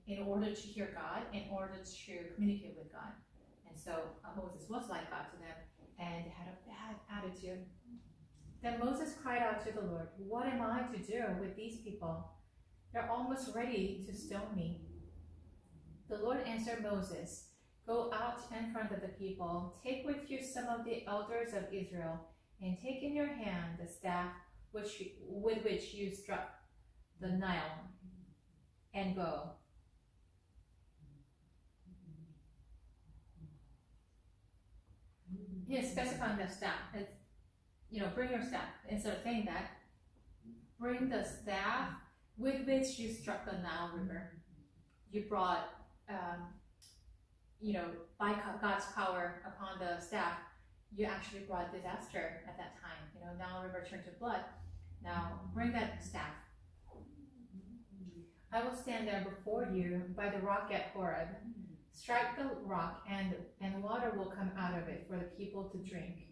in order to hear God, in order to communicate with God. And so Moses was like God to them and had a bad attitude. Then Moses cried out to the Lord, "What am I to do with these people? They're almost ready to stone me." The Lord answered Moses, "Go out in front of the people, take with you some of the elders of Israel, and take in your hand the staff with which you struck the Nile, and go." He is specifying the staff. It's, bring your staff. Instead of saying that, bring the staff with which you struck the Nile River. You brought, by God's power upon the staff, you actually brought disaster at that time. Nile River turned to blood. Now bring that staff. I will stand there before you by the rock at Horeb. Strike the rock, and water will come out of it for the people to drink.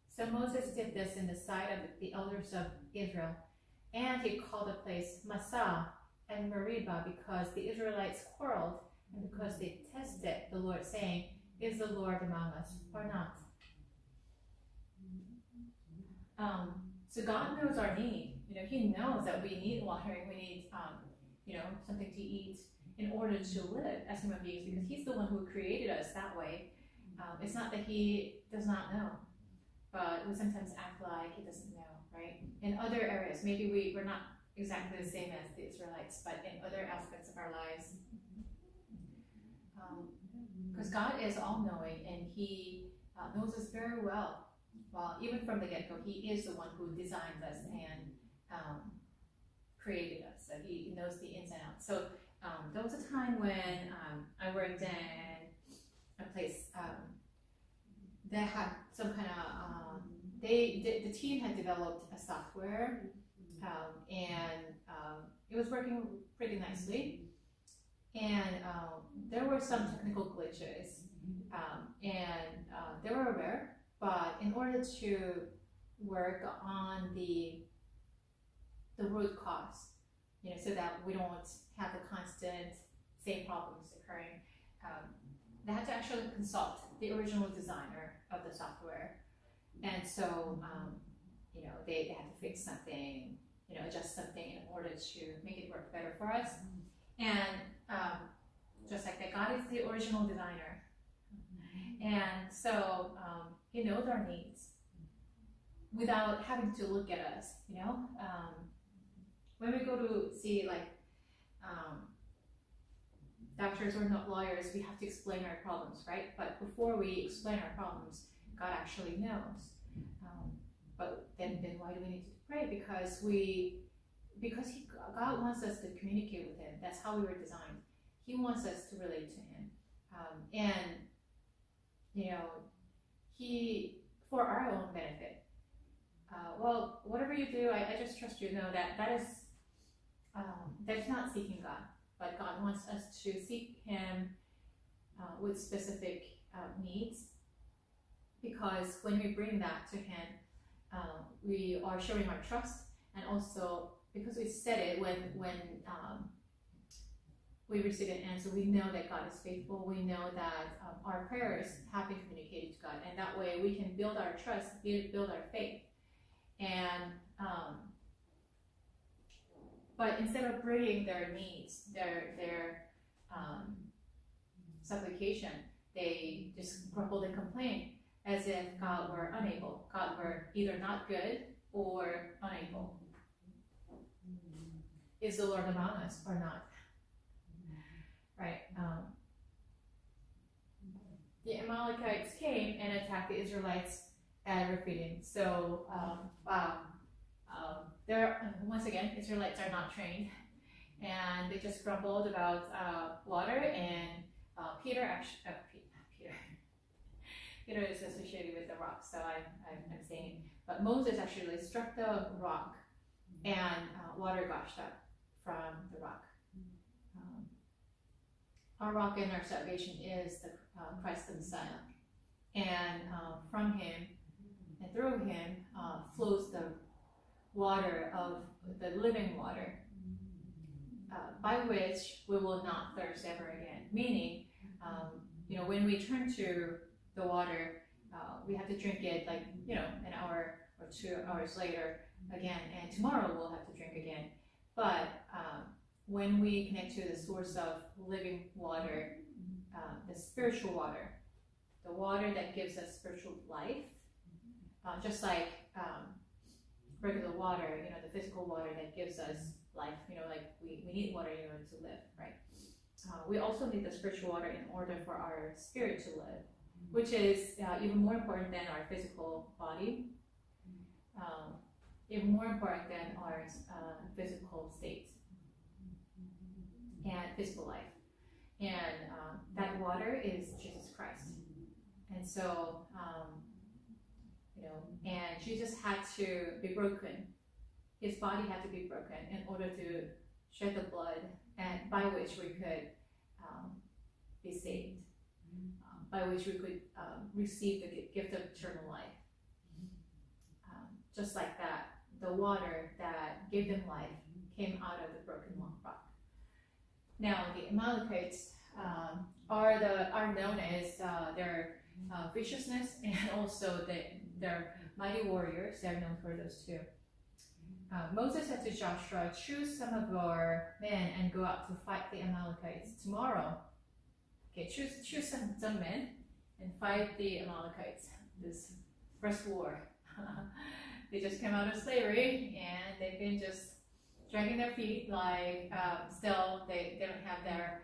So Moses did this in the sight of the elders of Israel, and he called the place Massah and Meribah, because the Israelites quarreled and because they tested the Lord, saying, "Is the Lord among us or not?" So God knows our need. He knows that we need water, we need something to eat in order to live as human beings, because He's the one who created us that way. It's not that He does not know, but we sometimes act like He doesn't know, right? In other areas, maybe we're not exactly the same as the Israelites, but in other aspects of our lives, because God is all-knowing, and He knows us very well. Well, even from the get-go, He is the one who designed us and created us, so He knows the ins and outs. So there was a time when I worked in a place that had some kind of, the team had developed a software, and it was working pretty nicely. And there were some technical glitches, and they were rare, but in order to work on the root cause, so that we don't have the constant same problems occurring, they had to actually consult the original designer of the software. And so, they had to fix something, adjust something in order to make it work better for us. And just like that, God is the original designer. And so He knows our needs without having to look at us, when we go to see doctors or not lawyers, we have to explain our problems, right? But before we explain our problems, God actually knows. But then why do we need to pray? Because God wants us to communicate with Him. That's how we were designed. He wants us to relate to Him, and He, for our own benefit. Well, whatever you do, I just trust you know that is that's not seeking God, but God wants us to seek Him with specific needs, because when we bring that to Him, we are showing our trust, and also because we said it when we receive an answer, we know that God is faithful. We know that our prayers have been communicated to God, and that way we can build our trust, build our faith. And but instead of bringing their needs, their supplication, they just grumbled and complained as if God were unable. God were either not good or unable. Is the Lord among us or not? Right. The Amalekites came and attacked the Israelites at Rephidim. So, wow. Once again, Israelites are not trained, and they just grumbled about water. And Peter is associated with the rock, so I'm saying. But Moses actually struck the rock, and water gushed up from the rock. Our rock and our salvation is the Christ the Messiah, and from Him and through Him flows the water of the living water, by which we will not thirst ever again. Meaning, when we turn to the water, we have to drink it like, an hour or 2 hours later again, and tomorrow we'll have to drink again. But when we connect to the source of living water, the spiritual water, the water that gives us spiritual life, just like regular water, the physical water that gives us life, like we need water in order to live, right? We also need the spiritual water in order for our spirit to live, which is even more important than our physical body, even more important than our physical state and physical life. And that water is Jesus Christ. And so, and Jesus had to be broken. His body had to be broken in order to shed the blood, and by which we could be saved, by which we could receive the gift of eternal life. Just like that, the water that gave them life came out of the broken rock. Now, the Amalekites are known as their viciousness, and also their mighty warriors. They're known for those two. Moses said to Joshua, "Choose some of your men and go out to fight the Amalekites tomorrow." Okay, choose some men and fight the Amalekites. This first war. They just came out of slavery, and they've been just dragging their feet, like still they don't have their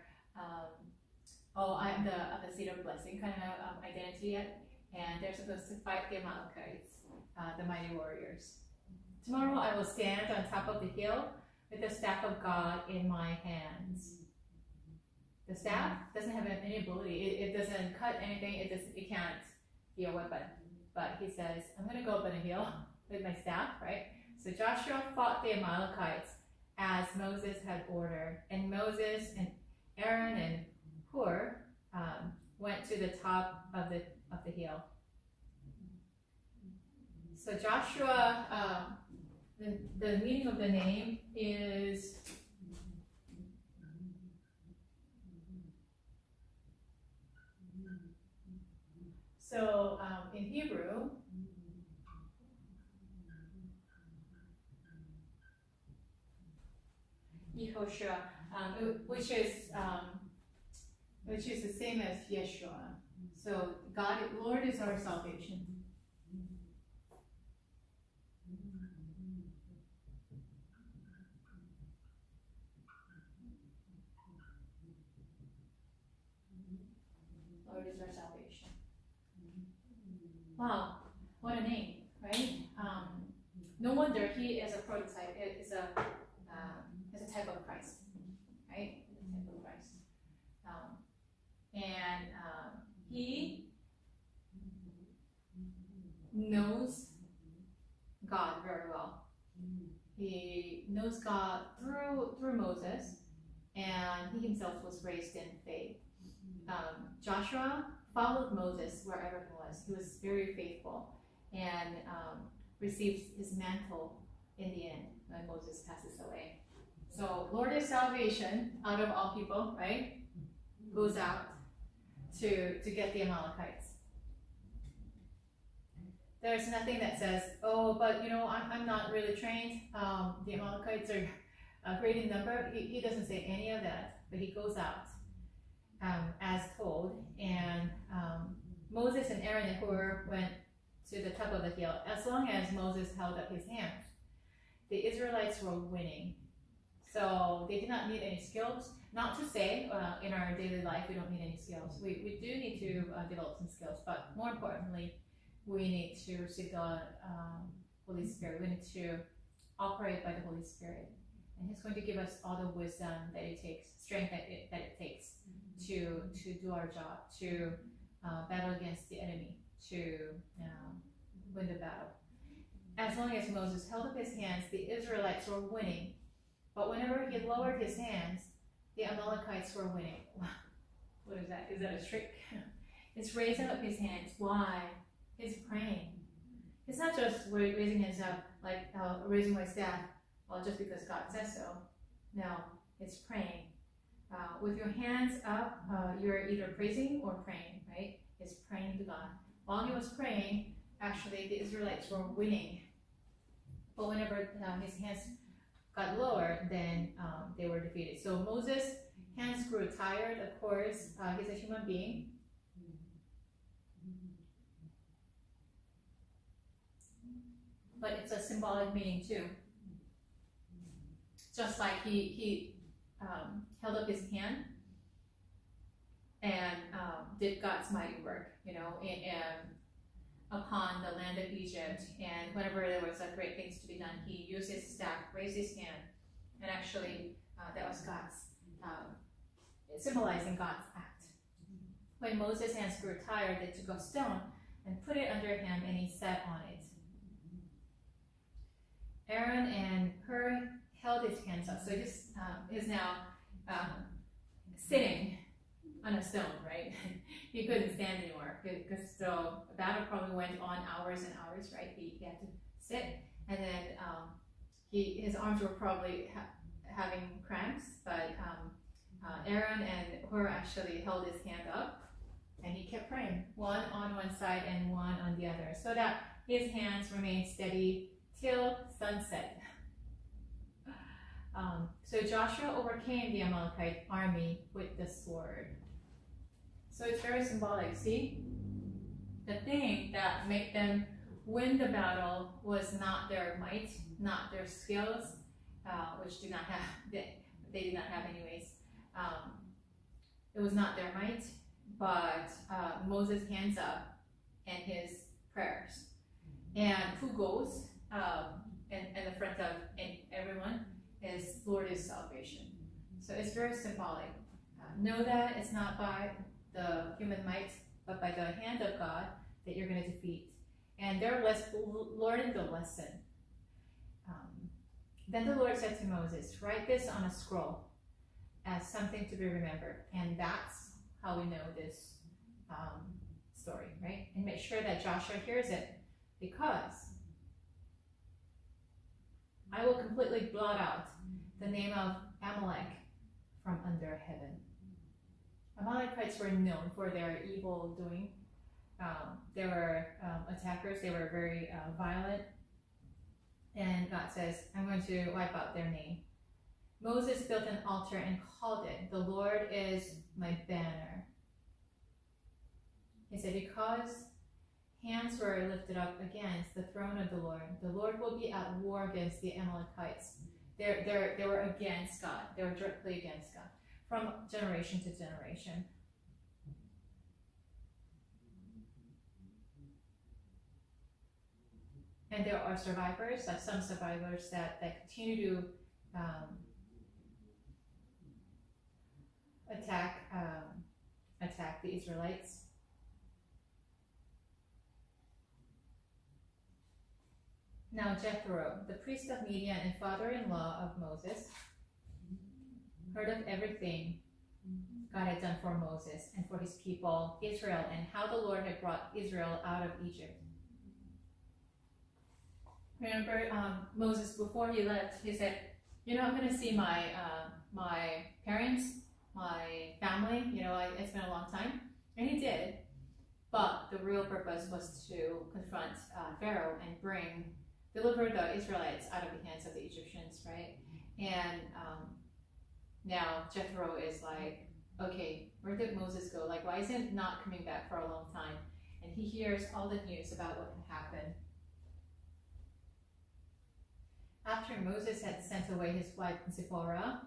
I'm the seed of blessing kind of identity yet, and they're supposed to fight the Amalekites, the mighty warriors. "Tomorrow I will stand on top of the hill with the staff of God in my hands." The staff doesn't have any ability. It doesn't cut anything. It can't be a weapon. But he says, "I'm going to go up on a hill with my staff," right? So Joshua fought the Amalekites as Moses had ordered, and Moses and Aaron and Hur went to the top of the hill. So Joshua, the meaning of the name is in Hebrew, Yehoshua, which is the same as Yeshua. So Lord is our salvation. Lord is our salvation. Wow, what a name, right? No wonder he is a prototype. It is a type of Christ, right? A type of Christ. And he knows God very well. He knows God through Moses, and he himself was raised in faith. Joshua followed Moses wherever he was. He was very faithful, and received his mantle in the end when Moses passes away. So Lord is salvation out of all people, right? Goes out to get the Amalekites. There's nothing that says, "Oh, but I'm not really trained. The Amalekites are great in number." He doesn't say any of that, but he goes out as told. And Moses and Aaron and Hur went to the top of the hill. As long as Moses held up his hands, the Israelites were winning. So they did not need any skills. Not to say in our daily life we don't need any skills. We do need to develop some skills, but more importantly, we need to receive the Holy Spirit. We need to operate by the Holy Spirit. And He's going to give us all the wisdom that it takes, strength that it takes to do our job, to battle against the enemy, to win the battle. As long as Moses held up his hands, the Israelites were winning. But whenever he lowered his hands, the Amalekites were winning. What is that? Is that a trick? It's raising up his hands. Why? He's praying. It's not just raising his up, like raising my staff, well, just because God says so. No, is praying. With your hands up, you're either praising or praying, right? It's praying to God. While he was praying, actually the Israelites were winning. But whenever his hands got lower, then they were defeated. So Moses' hands grew tired, of course. He's a human being. But it's a symbolic meaning too. Just like he held up his hand and did God's mighty work, upon the land of Egypt. And whenever there was great things to be done, he used his staff, raised his hand, and actually that was God's, symbolizing God's act. When Moses' hands grew tired, they took a stone and put it under him, and he sat on it. Aaron and Hur held his hands up, so he just is now sitting on a stone, right? He couldn't stand anymore because the battle probably went on hours and hours, right? He had to sit, and then his arms were probably having cramps, but Aaron and Hur actually held his hand up, and he kept praying, one on one side and one on the other, so that his hands remained steady till sunset. So Joshua overcame the Amalekite army with the sword. So it's very symbolic. See, the thing that made them win the battle was not their might, not their skills, which did not have they did not have anyways. It was not their might, but Moses' hands up and his prayers. And who goes in the front of everyone is Lord is salvation. So it's very symbolic. Know that it's not by the human might, but by the hand of God that you're going to defeat. And they're learning the lesson. Then the Lord said to Moses, write this on a scroll as something to be remembered. And that's how we know this story, right? And make sure that Joshua hears it, because I will completely blot out the name of Amalek from under heaven. Amalekites were known for their evil doing. They were attackers. They were very violent. And God says, I'm going to wipe out their name. Moses built an altar and called it, the Lord is my banner. He said, because hands were lifted up against the throne of the Lord will be at war against the Amalekites. They were against God. They were directly against God from generation to generation. And there are survivors, like some survivors that continue to attack the Israelites. Now Jethro, the priest of Midian and father-in-law of Moses, heard of everything God had done for Moses and for his people Israel, and how the Lord had brought Israel out of Egypt. Remember, Moses, before he left, he said, I'm going to see my my parents, my family, it's been a long time. And he did. But the real purpose was to confront Pharaoh and deliver the Israelites out of the hands of the Egyptians, right? And now Jethro is like, okay, where did Moses go? Like, why is he not coming back for a long time? And he hears all the news about what had happened. After Moses had sent away his wife Zipporah,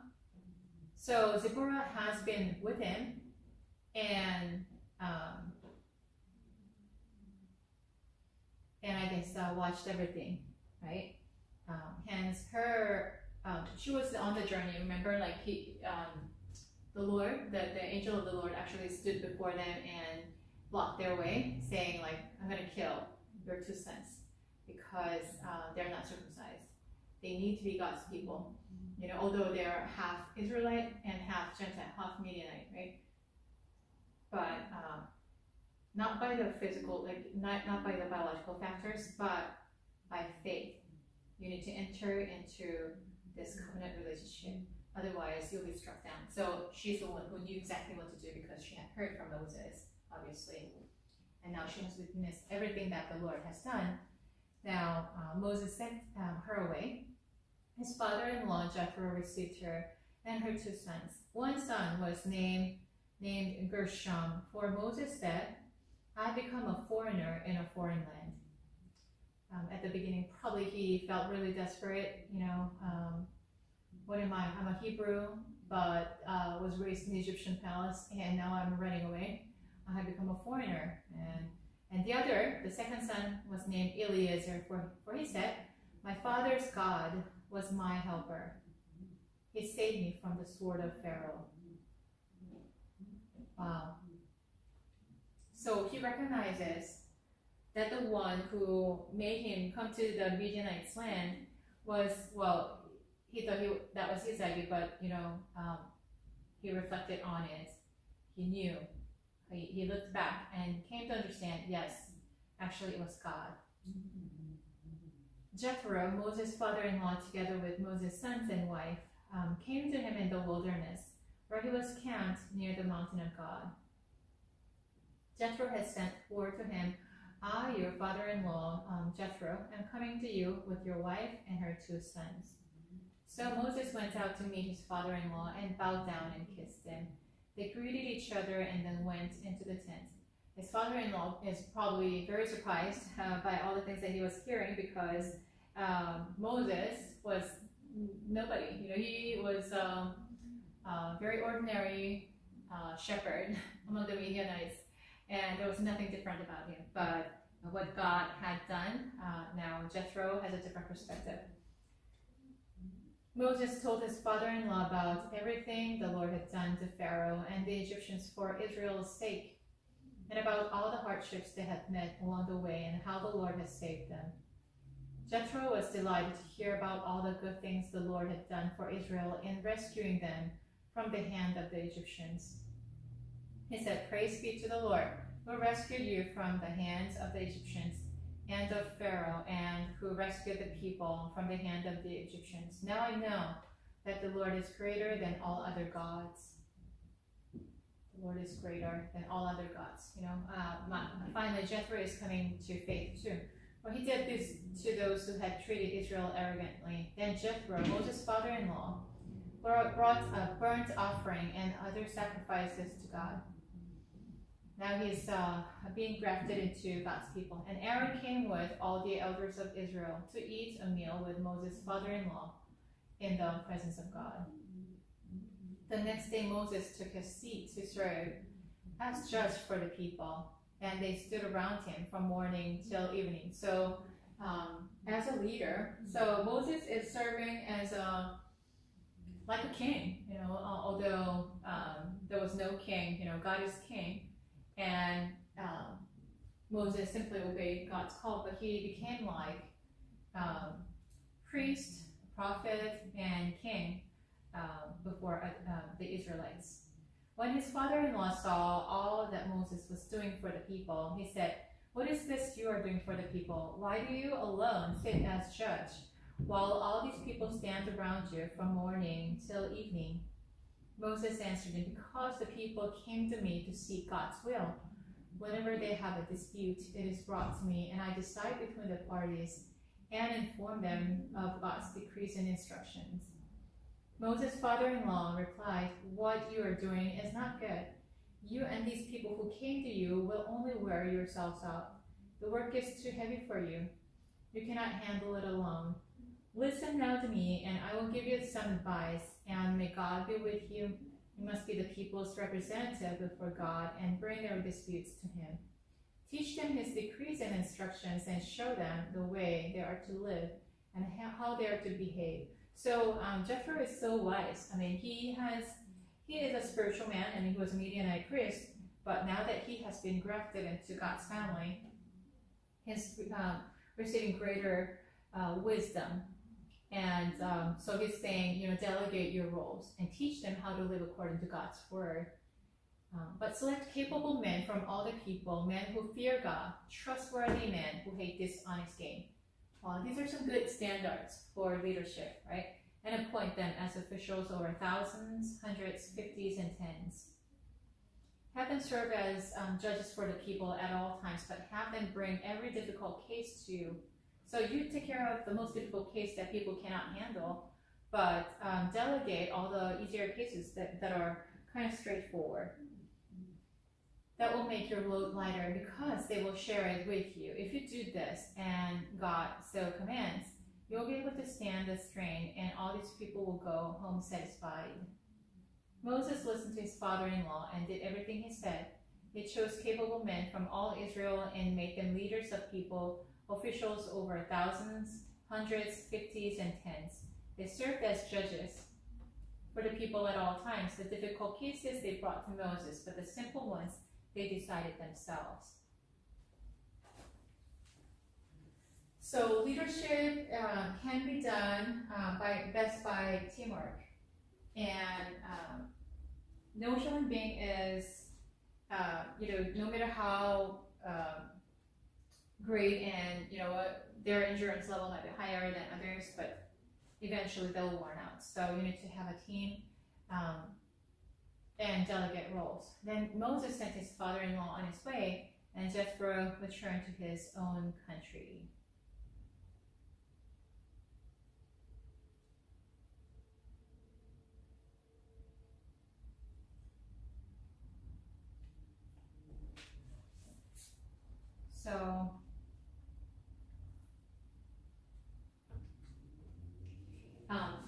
so Zipporah has been with him, and I guess watched everything, right? Hence her, she was on the journey. Remember, like the Lord, the angel of the Lord actually stood before them and blocked their way, saying like, I'm going to kill your two sons because they're not circumcised. They need to be God's people, although they're half Israelite and half Gentile, half Midianite, right? But not by the physical, like not by the biological factors, but by faith. You need to enter into this covenant relationship otherwise you'll be struck down. So she's the one who knew exactly what to do because she had heard from Moses, obviously. And now she has witnessed everything that the Lord has done. Now, Moses sent her away. His father-in-law, Jethro, received her and her 2 sons. One son was named Gershom, for Moses said, I become a foreigner in a foreign land. At the beginning, probably he felt really desperate, what am I? I'm a Hebrew, but was raised in the Egyptian palace, and now I'm running away. I have become a foreigner. And the second son, was named Eliezer, for he said, my father's God was my helper. He saved me from the sword of Pharaoh. Wow. So he recognizes that the one who made him come to the Midianites' land was, he thought that was his idea, but he reflected on it. He knew. He looked back and came to understand, yes, actually it was God. Jethro, Moses' father-in-law, together with Moses' sons and wife, came to him in the wilderness, where he was camped near the mountain of God. Jethro had sent word to him, I, your father-in-law, Jethro, am coming to you with your wife and her 2 sons. So Moses went out to meet his father-in-law and bowed down and kissed him. They greeted each other and then went into the tent. His father-in-law is probably very surprised by all the things that he was hearing, because Moses was nobody. He was a very ordinary shepherd among the Midianites, and there was nothing different about him. But what God had done, now Jethro has a different perspective. Moses told his father-in-law about everything the Lord had done to Pharaoh and the Egyptians for Israel's sake, and about all the hardships they had met along the way and how the Lord had saved them. Jethro was delighted to hear about all the good things the Lord had done for Israel in rescuing them from the hand of the Egyptians. He said, Praise be to the Lord, who rescued you from the hands of the Egyptians and of Pharaoh, and who rescued the people from the hand of the Egyptians. Now I know that the Lord is greater than all other gods. The Lord is greater than all other gods. Finally, Jethro is coming to faith too. For he did this to those who had treated Israel arrogantly. Then Jethro, Moses' father-in-law, brought a burnt offering and other sacrifices to God. Now he's being grafted into God's people. And Aaron came with all the elders of Israel to eat a meal with Moses' father-in-law in the presence of God. The next day Moses took his seat to serve as judge for the people, and they stood around him from morning till evening. So as a leader, so Moses is serving as like a king, although there was no king, God is king. And Moses simply obeyed God's call, but he became like priest, prophet, and king before the Israelites. When his father-in-law saw all that Moses was doing for the people, he said, What is this you are doing for the people? Why do you alone sit as judge, while all these people stand around you from morning till evening? Moses answered him, Because the people came to me to seek God's will. Whenever they have a dispute, it is brought to me, and I decide between the parties and inform them of God's decrees and instructions. Moses' father-in-law replied, What you are doing is not good. You and these people who came to you will only wear yourselves out. The work is too heavy for you. You cannot handle it alone. Listen now to me, and I will give you some advice, and may God be with you. You must be the people's representative before God and bring their disputes to him. Teach them his decrees and instructions, and show them the way they are to live and how they are to behave. So Jethro is so wise. He is a spiritual man, and he was a Midianite priest, but now that he has been grafted into God's family, he's receiving greater wisdom. And so he's saying, delegate your roles and teach them how to live according to God's word. But select capable men from all the people, men who fear God, trustworthy men who hate dishonest gain. These are some good standards for leadership, right? and appoint them as officials over thousands, hundreds, fifties, and tens. Have them serve as judges for the people at all times, but have them bring every difficult case to you. So you take care of the most difficult case that people cannot handle, but delegate all the easier cases that are kind of straightforward. That will make your load lighter because they will share it with you. If you do this and God so commands, you'll be able to stand the strain and all these people will go home satisfied. Moses listened to his father-in-law and did everything he said. He chose capable men from all Israel and made them leaders of people, officials over thousands, hundreds, fifties, and tens. They served as judges for the people at all times. The difficult cases they brought to Moses, but the simple ones they decided themselves. So leadership can be done best by teamwork. And no human being is, no matter how great and, their endurance level might be higher than others, but eventually they'll worn out. So you need to have a team and delegate roles. Then Moses sent his father-in-law on his way, and Jethro returned to his own country. So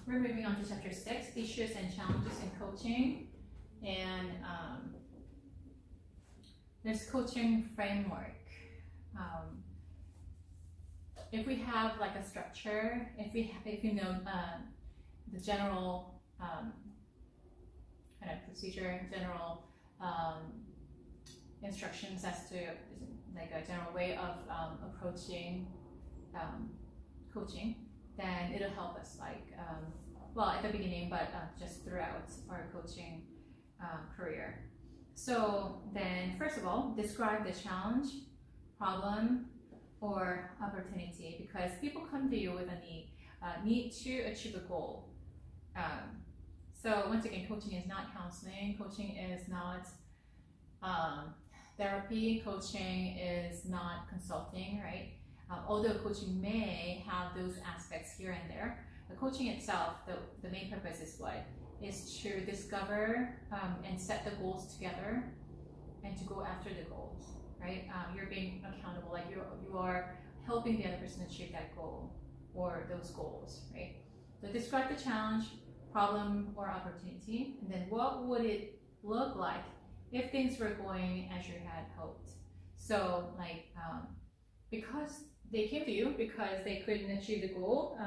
we're moving on to chapter 6, issues and challenges in coaching. And there's coaching framework. If we have like a structure, if you know the general kind of procedure, general instructions as to like a general way of approaching coaching, then it'll help us at the beginning, but just throughout our coaching career. So then, first of all, describe the challenge, problem, or opportunity, because people come to you with a need to achieve a goal. So once again, coaching is not counseling, coaching is not therapy, coaching is not consulting, right? Although coaching may have those aspects here and there, the coaching itself, the main purpose is what? Is to discover and set the goals together and to go after the goals, right? You're being accountable, like you are helping the other person achieve that goal or those goals, right? So describe the challenge, problem, or opportunity, and then what would it look like if things were going as you had hoped. So because they came to you because they couldn't achieve the goal,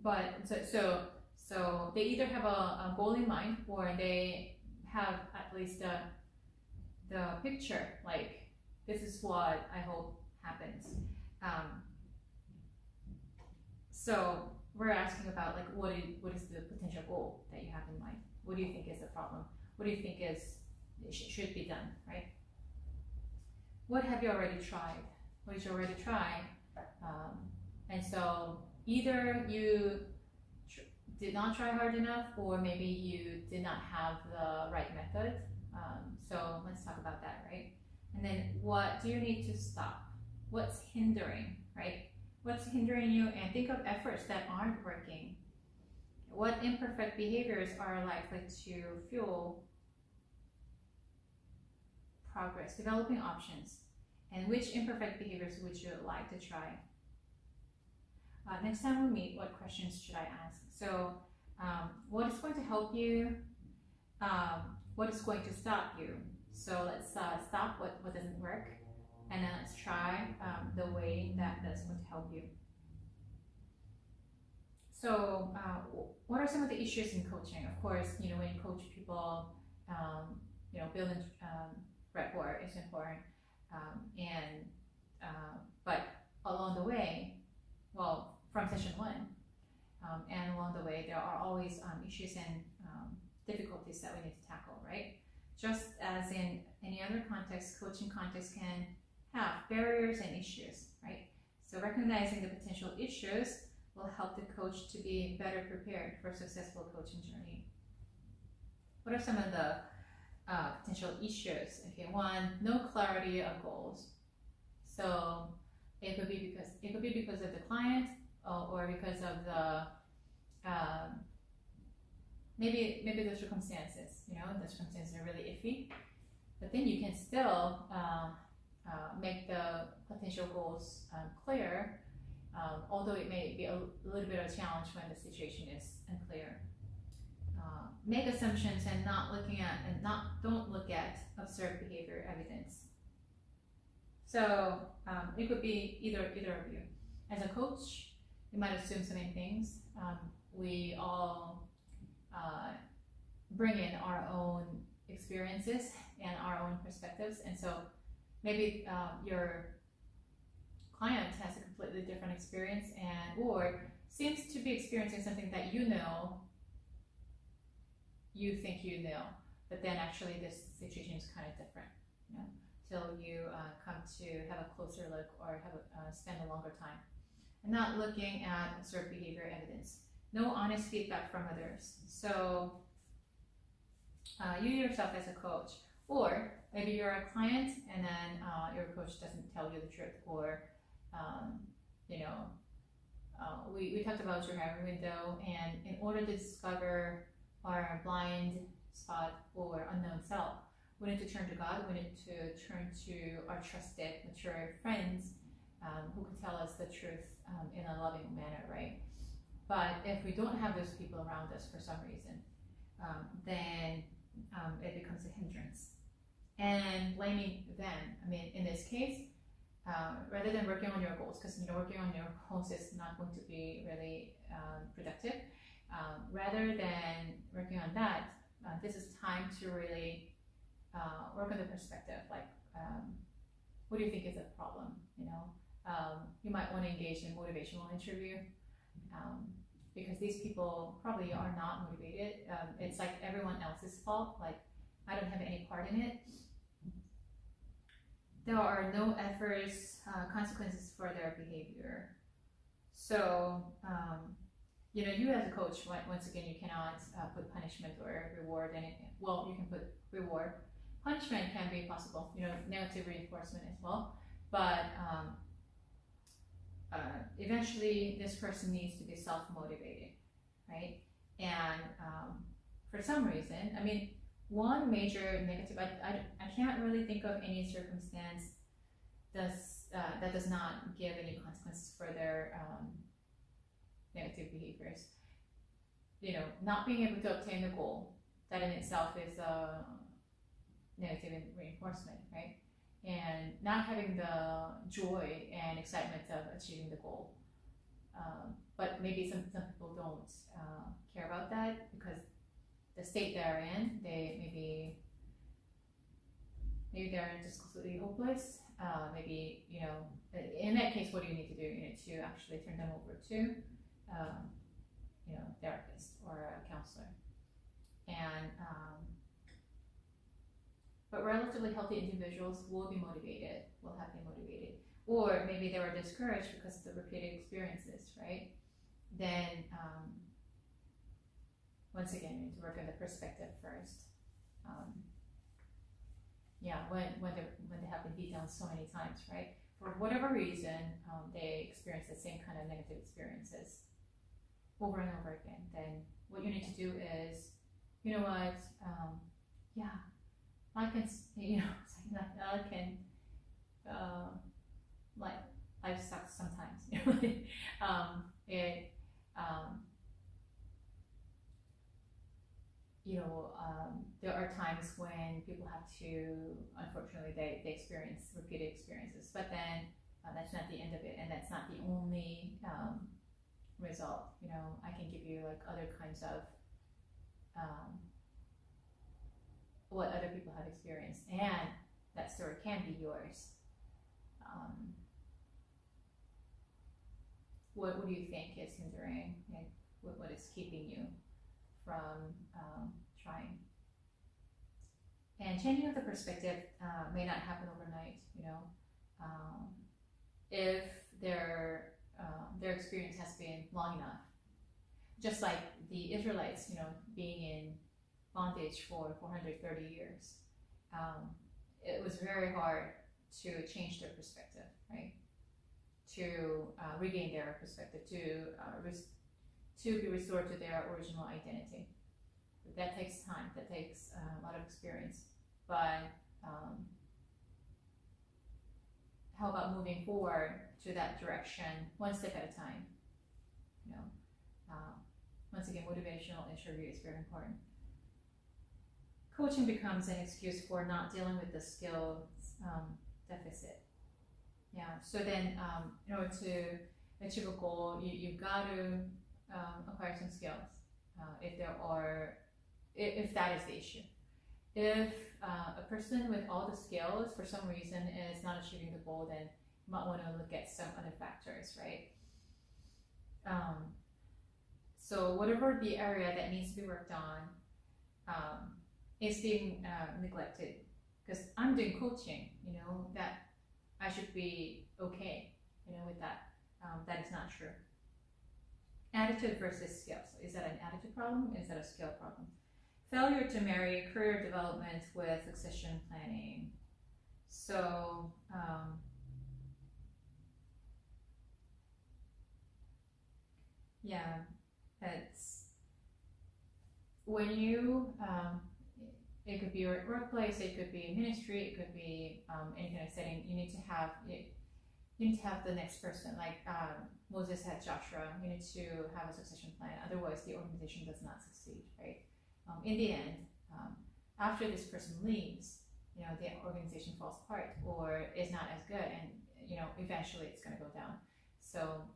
but so they either have a goal in mind or they have at least the picture, like this is what I hope happens. So we're asking about like what is the potential goal that you have in mind? What do you think is the problem? What do you think should be done, right? What have you already tried? What did you already try? And so either you did not try hard enough, or maybe you did not have the right method. So let's talk about that, right? And then what do you need to stop? What's hindering, right? What's hindering you? And think of efforts that aren't working. What imperfect behaviors are likely to fuel progress? Developing options. And which imperfect behaviors would you like to try? Next time we meet, what questions should I ask? So what is going to help you? What is going to stop you? So let's stop what doesn't work, and then let's try the way that's going to help you. So what are some of the issues in coaching? Of course, when you coach people, building rapport is important. But along the way, from session 1, and along the way, there are always issues and difficulties that we need to tackle, right? Just as in any other context, coaching context can have barriers and issues, right? So recognizing the potential issues will help the coach to be better prepared for a successful coaching journey. What are some of the potential issues? Okay, one, no clarity of goals. So it could be because of the client or because of the maybe the circumstances. The circumstances are really iffy, but then you can still make the potential goals clear, although it may be a little bit of a challenge when the situation is unclear. Make assumptions and don't look at observed behavior evidence. So it could be either of you. As a coach, you might assume so many things. We all bring in our own experiences and our own perspectives, and so maybe your client has a completely different experience or seems to be experiencing something that you think you know, but then actually this situation is kind of different, till you come to have a closer look or spend a longer time. And not looking at observed behavior evidence. No honest feedback from others. So you yourself as a coach, or maybe you're a client and then your coach doesn't tell you the truth, or we talked about your hiring window, and in order to discover our blind spot or unknown self, we need to turn to God. We need to turn to our trusted, mature friends who can tell us the truth in a loving manner, right? But if we don't have those people around us for some reason, then it becomes a hindrance. And blaming them, in this case, rather than working on your goals, because working on your goals is not going to be really productive, rather than working on that, this is time to really work on the perspective, like what do you think is a problem? You might want to engage in a motivational interview, because these people probably are not motivated. It's like everyone else's fault, like I don't have any part in it. There are no adverse consequences for their behavior. So you as a coach, once again, you cannot put punishment or reward anything. Well, you can put reward. Punishment can be possible, negative reinforcement as well, but eventually this person needs to be self-motivated, right? And for some reason, one major negative, I can't really think of any circumstance that does not give any consequences for their negative behaviors. Not being able to obtain the goal, that in itself is a negative reinforcement, right? And not having the joy and excitement of achieving the goal. But maybe some people don't care about that because the state they're in, maybe they're just completely hopeless. Maybe, in that case, what do you need to do? You need to actually turn them over to therapist or a counselor. And but relatively healthy individuals will be motivated, will have been motivated, or maybe they were discouraged because of the repeated experiences, right? Then once again, you need to work on the perspective first. When they have been beat down so many times, right? For whatever reason, they experience the same kind of negative experiences over and over again. Then what you need to do is, I can, life sucks sometimes. There are times when people have to, unfortunately, they experience repeated experiences, but then that's not the end of it, and that's not the only result. I can give you other kinds of what other people have experienced, and that story can be yours. What do you think is hindering? What is keeping you from trying? And changing of the perspective may not happen overnight. If their experience has been long enough. Just like the Israelites, being in bondage for 430 years, it was very hard to change their perspective, right? To regain their perspective, to be restored to their original identity. That takes time. That takes a lot of experience. But how about moving forward to that direction, one step at a time? Once again, motivational interview is very important. Coaching becomes an excuse for not dealing with the skills deficit. Yeah. So then, in order to achieve a goal, you've got to acquire some skills. If that is the issue. If a person with all the skills for some reason is not achieving the goal, then you might want to look at some other factors, right? So whatever the area that needs to be worked on is being neglected. Because I'm doing coaching, that I should be okay, with that. That is not true. Attitude versus skills. Is that an attitude problem? Is that a skill problem? Failure to marry career development with succession planning. So, yeah, it's when you, it could be your workplace, it could be ministry, it could be any kind of setting. You need to have the next person. Like Moses had Joshua. You need to have a succession plan. Otherwise, the organization does not succeed, right? In the end, after this person leaves, the organization falls apart or is not as good, and eventually it's going to go down. So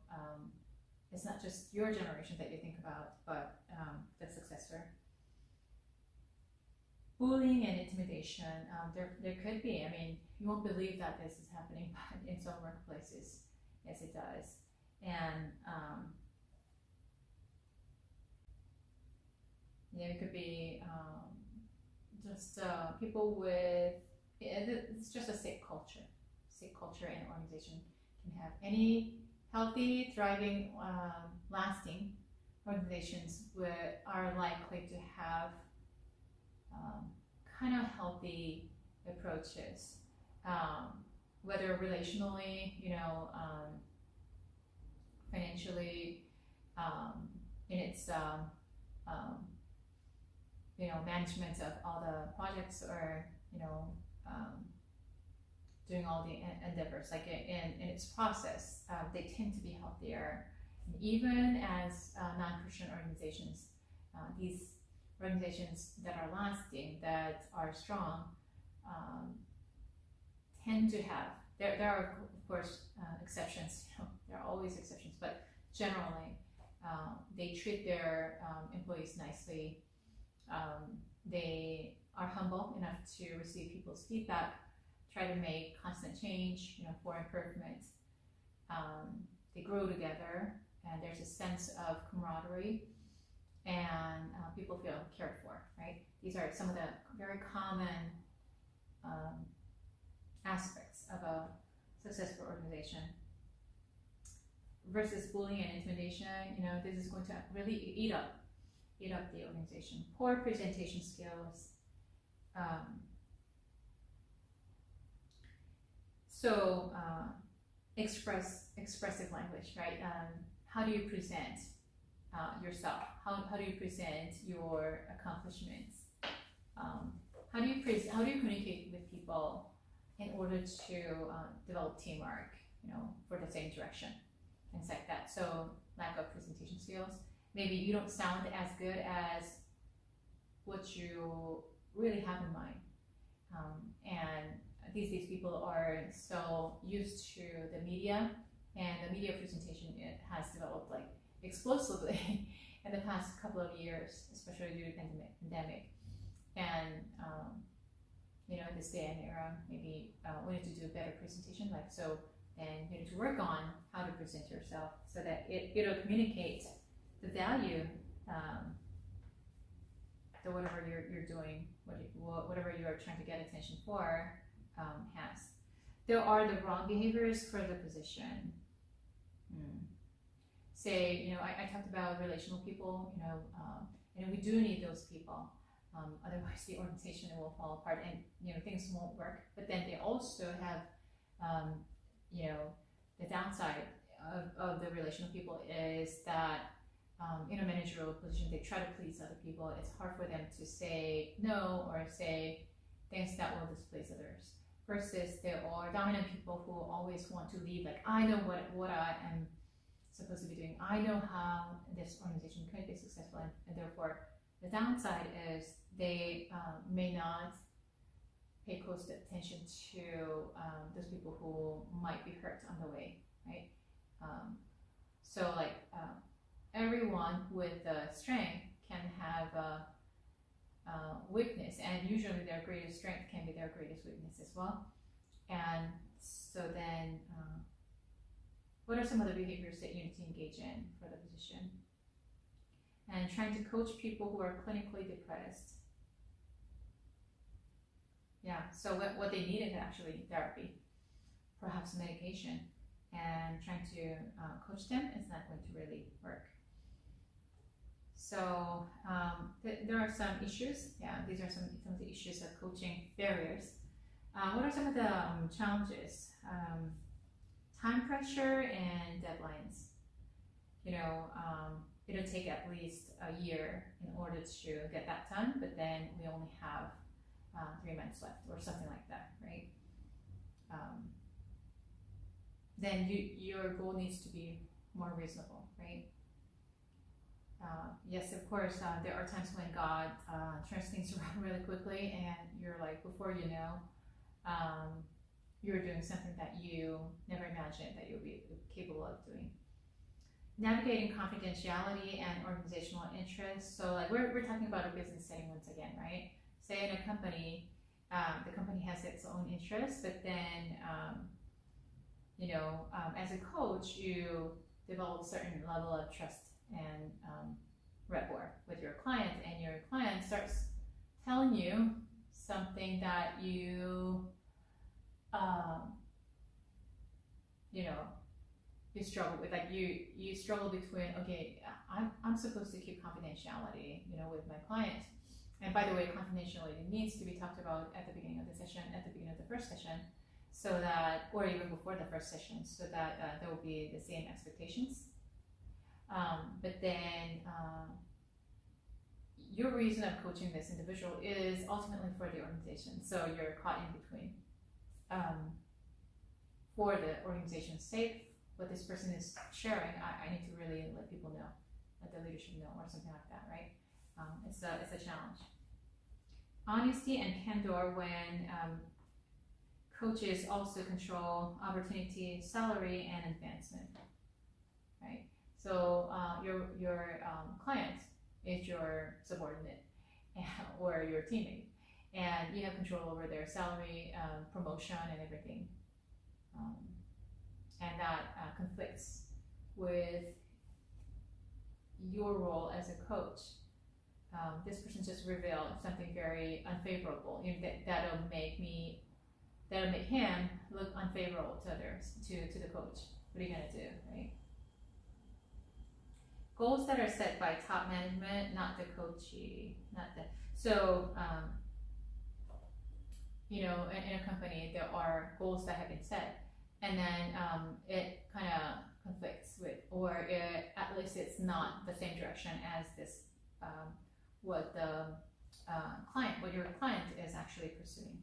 it's not just your generation that you think about, but the successor. Bullying and intimidation, there could be. I mean, you won't believe that this is happening, but in some workplaces, yes, it does. And it could be just people with, it's just a sick culture. Sick culture in an organization can have any healthy, thriving, lasting organizations are likely to have kind of healthy approaches, whether relationally, financially, in its management of all the projects, or doing all the endeavors, like in its process, they tend to be healthier. And even as non-Christian organizations, these organizations that are lasting, that are strong, tend to have, there are of course exceptions, there are always exceptions, but generally they treat their employees nicely. They are humble enough to receive people's feedback, try to make constant change, for improvement. They grow together, and there's a sense of camaraderie, and people feel cared for, right? These are some of the very common aspects of a successful organization. Versus bullying and intimidation, this is going to really eat up the organization. Poor presentation skills. Expressive language, right? How do you present yourself? How do you present your accomplishments? How do you communicate with people in order to develop teamwork, for the same direction, things like that. So lack of presentation skills. Maybe you don't sound as good as what you really have in mind, and these people are so used to the media, and the media presentation, it has developed like explosively in the past couple of years, especially due to pandemic. And in this day and era, maybe we need to do a better presentation, like so. And you need to work on how to present yourself so that it'll communicate the value that whatever you're doing, whatever you're trying to get attention for, has. There are the wrong behaviors for the position. Say, I talked about relational people, and we do need those people. Otherwise, the organization will fall apart, and things won't work. But then they also have, the downside of the relational people is that in a managerial position, they try to please other people. It's hard for them to say no or say things that will displease others. Versus there are dominant people who always want to lead, like, I know what I am supposed to be doing. I know how this organization can be successful, and therefore the downside is they may not pay close attention to those people who might be hurt on the way, right? So like everyone with strength can have a weakness, and usually their greatest strength can be their greatest weakness as well. And so then what are some of the behaviors that you need to engage in for the position? And trying to coach people who are clinically depressed. Yeah, so what they need is actually therapy, perhaps medication, and trying to coach them is not going to really work. So there are some issues. Yeah, these are some of the issues of coaching barriers. What are some of the challenges? Time pressure and deadlines. It'll take at least a year in order to get that done, but then we only have 3 months left or something like that, right? Then your goal needs to be more reasonable, right? Yes, of course, there are times when God turns things around really quickly, and you're like, before you know, you're doing something that you never imagined that you'll be capable of doing. Navigating confidentiality and organizational interests. So like we're talking about a business setting once again, right? Say in a company, the company has its own interests, but then, as a coach, you develop a certain level of trust and rapport with your client, and your client starts telling you something that you struggle with. Like you struggle between, okay, I'm supposed to keep confidentiality, with my client. And by the way, confidentiality needs to be talked about at the beginning of the session, at the beginning of the first session, so that, or even before the first session, so that there will be the same expectations. But then your reason of coaching this individual is ultimately for the organization. So you're caught in between. For the organization's sake, what this person is sharing, I need to really let people know, let the leadership know, or something like that, right? It's a challenge. Honesty and candor when coaches also control opportunity, salary, and advancement, right? So your client is your subordinate or your teammate, and you have control over their salary, promotion, and everything. And that conflicts with your role as a coach. This person just revealed something very unfavorable. That'll make him look unfavorable to others, to the coach. What are you gonna do, right? Goals that are set by top management, not the coachee, So, in a company, there are goals that have been set, and then it kind of conflicts with, or at least it's not the same direction as this, what your client is actually pursuing.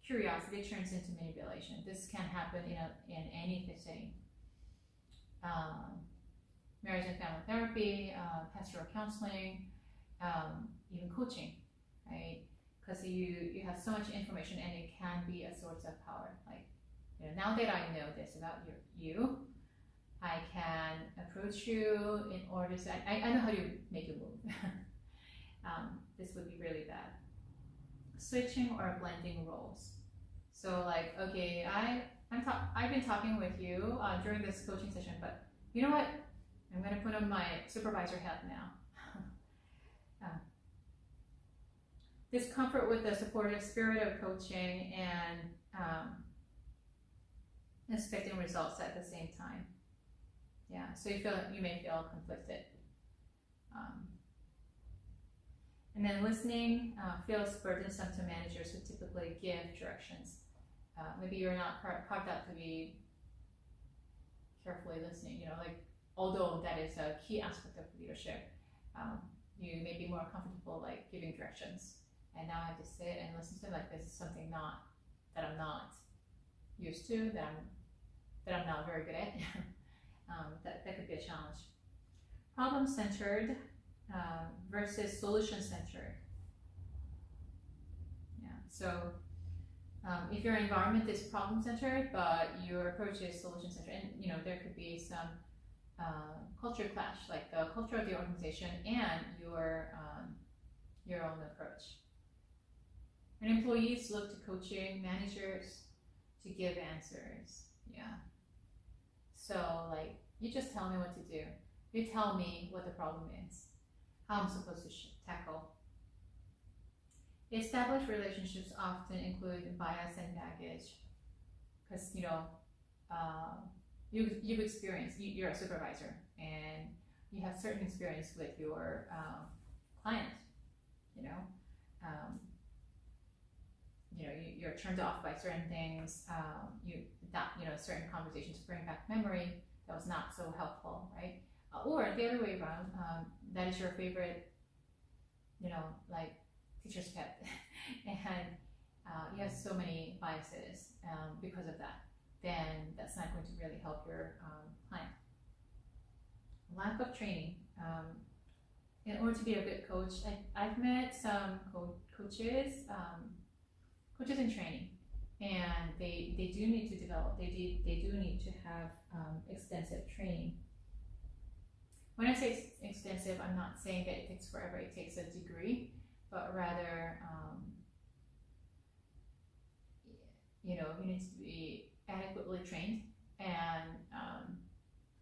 Curiosity turns into manipulation. This can happen in any setting. Marriage and family therapy, pastoral counseling, even coaching, right? Because you have so much information, and it can be a source of power. Like, now that I know this about you, I can approach you in order to, I know how to make you move. This would be really bad. Switching or blending roles. So like, okay, I've been talking with you during this coaching session, but you know what? I'm going to put on my supervisor hat now. Discomfort with the supportive spirit of coaching, and expecting results at the same time. Yeah, so you may feel conflicted. And then listening feels burdensome to managers who typically give directions. Maybe you're not carved out to be carefully listening, like, although that is a key aspect of leadership, you may be more comfortable like giving directions. And now I have to sit and listen to like, this is something that I'm not used to, that I'm not very good at. That could be a challenge. Problem-centered versus solution-centered. Yeah, so if your environment is problem-centered, but your approach is solution-centered, and there could be some culture clash, like the culture of the organization and your own approach. And employees look to coaching managers to give answers. Yeah. So like, you just tell me what to do. You tell me what the problem is, how I'm supposed to tackle. Established relationships often include bias and baggage, because you've experienced, you're a supervisor and you have certain experience with your client. You're turned off by certain things. Certain conversations bring back memory that was not so helpful, right? Or the other way around, that is your favorite, like teacher's pet, and you have so many biases because of that. Then that's not going to really help your client. Lack of training. In order to be a good coach, I've met some coaches in training, and they do need to develop. They do need to have extensive training. When I say extensive, I'm not saying that it takes forever. It takes a degree, but rather, you need to be adequately trained. And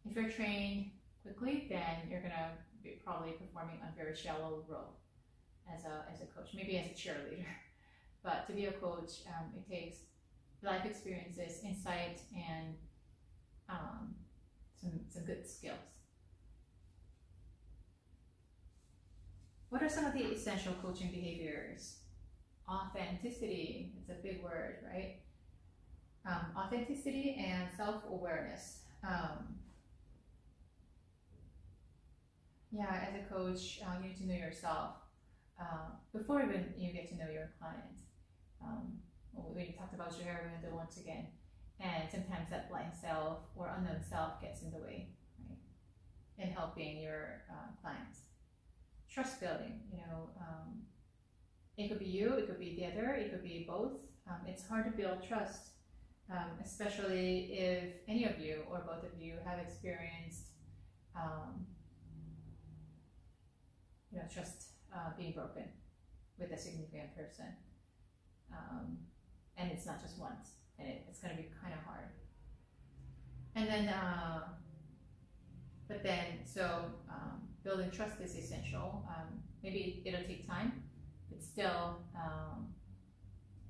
if you're trained quickly, then you're gonna be probably performing a very shallow role as a coach, maybe as a cheerleader. But to be a coach, it takes life experiences, insight, and some good skills. What are some of the essential coaching behaviors? Authenticity, it's a big word, right? Authenticity and self-awareness. As a coach, you need to know yourself before even you get to know your client. We talked about Joanne Yoon once again, and sometimes that blind self or unknown self gets in the way, right, in helping your clients. Trust building, it could be you, it could be the other, it could be both. It's hard to build trust, especially if any of you or both of you have experienced trust being broken with a significant person. And it's not just once, and it's going to be kind of hard. And then, building trust is essential. Maybe it'll take time, but still,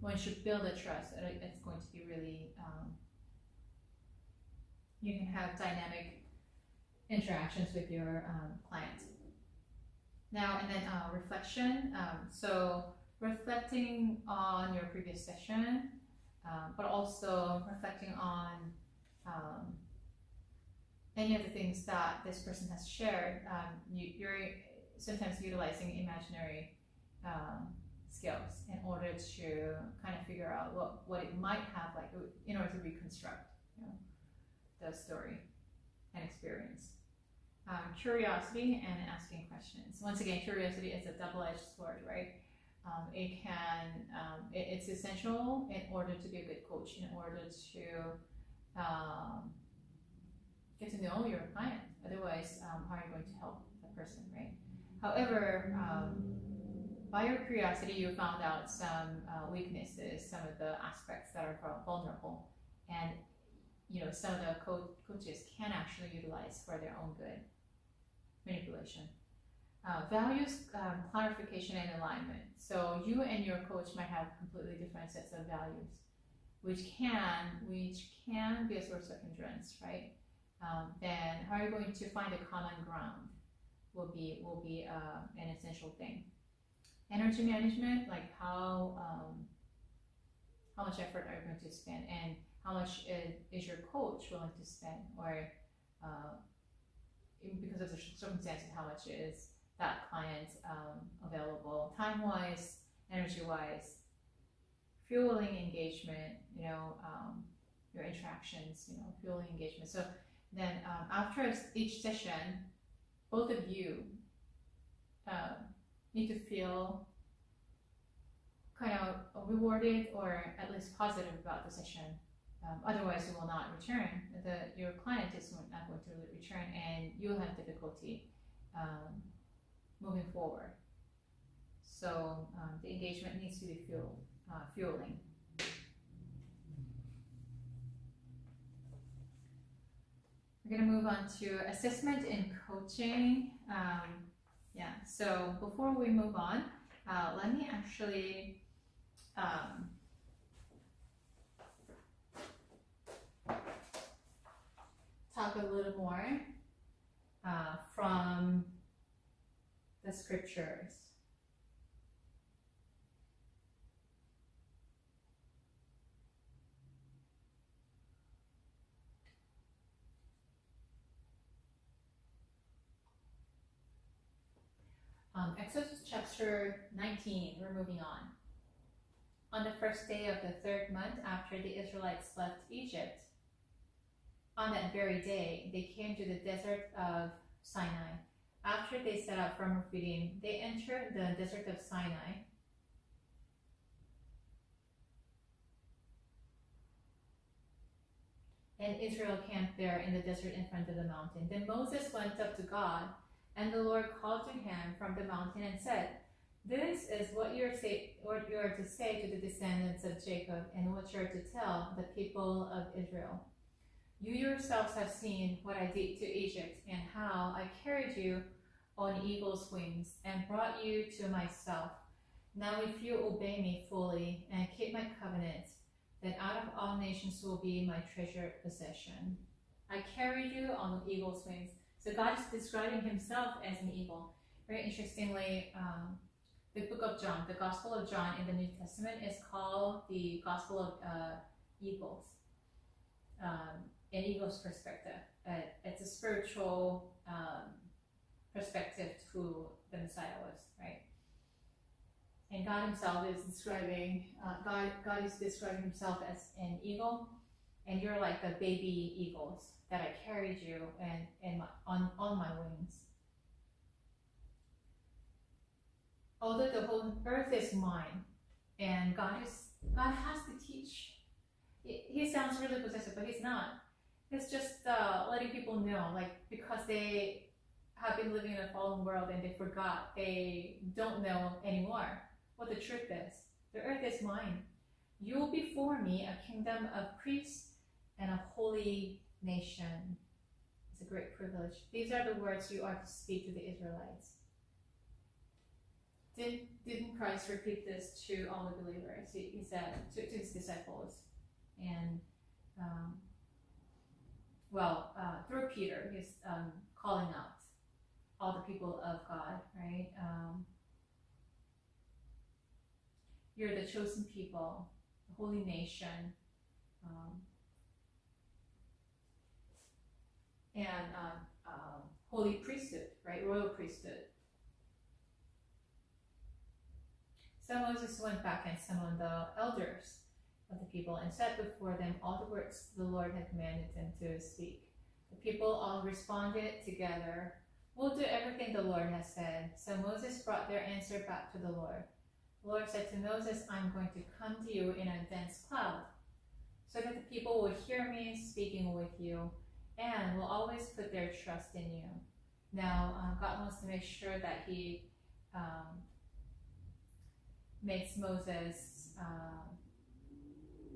once you build a trust, it's going to be really, you can have dynamic interactions with your client. Now, and then reflection. So reflecting on your previous session, but also reflecting on any of the things that this person has shared. You're sometimes utilizing imaginary skills in order to kind of figure out what it might have like in order to reconstruct the story and experience. Curiosity and asking questions. Once again, curiosity is a double-edged sword, right? It's essential in order to be a good coach, in order to get to know your client. Otherwise, how are you going to help the person, right? However, by your curiosity, you found out some weaknesses, some of the aspects that are vulnerable, and some of the coaches can actually utilize for their own good. Manipulation. Values, clarification, and alignment. So you and your coach might have completely different sets of values, which can be a source of hindrance, right? Then how are you going to find a common ground will be an essential thing. Energy management, like how much effort are you going to spend, and how much is your coach willing to spend, or because of the circumstances, how much is that client available, time-wise, energy-wise, fueling engagement, your interactions, fueling engagement. So then after each session, both of you need to feel kind of rewarded or at least positive about the session. Otherwise, you will not return. Your client is not going to return, and you'll have difficulty moving forward. So the engagement needs to be fueling. We're going to move on to assessment and coaching. So before we move on, let me actually talk a little more from the scriptures. Exodus chapter 19, we're moving on. On the first day of the third month after the Israelites left Egypt, on that very day, they came to the desert of Sinai. After they set out from Rephidim, they entered the desert of Sinai. And Israel camped there in the desert in front of the mountain. Then Moses went up to God, and the Lord called to him from the mountain and said, "This is what you are to say to the descendants of Jacob, and what you are to tell the people of Israel. You yourselves have seen what I did to Egypt, and how I carried you on eagle's wings and brought you to myself. Now if you obey me fully and keep my covenant, then out of all nations will be my treasured possession. I carried you on eagle's wings." So God is describing himself as an eagle. Very interestingly, the book of John, the Gospel of John in the New Testament, is called the Gospel of Eagles. An eagle's perspective. It's a spiritual perspective to who the Messiah was, right? And God himself is describing, God is describing himself as an eagle, and you're like the baby eagles that I carried you and on my wings. Although the whole earth is mine, and God has to teach. He sounds really possessive, but he's not. It's just letting people know, like, because they have been living in a fallen world and they forgot, they don't know anymore what the truth is. The earth is mine. You will be for me a kingdom of priests and a holy nation. It's a great privilege. These are the words you are to speak to the Israelites. Didn't Christ repeat this to all the believers? He said to his disciples, and through Peter, he's calling out all the people of God, right? You're the chosen people, the holy nation, and holy priesthood, right? Royal priesthood. So Moses went back and summoned the elders of the people and said before them all the words the Lord had commanded them to speak. The people all responded together, "We'll do everything the Lord has said." So Moses brought their answer back to the Lord. The Lord said to Moses, "I'm going to come to you in a dense cloud, so that the people will hear me speaking with you and will always put their trust in you." Now, God wants to make sure that he makes Moses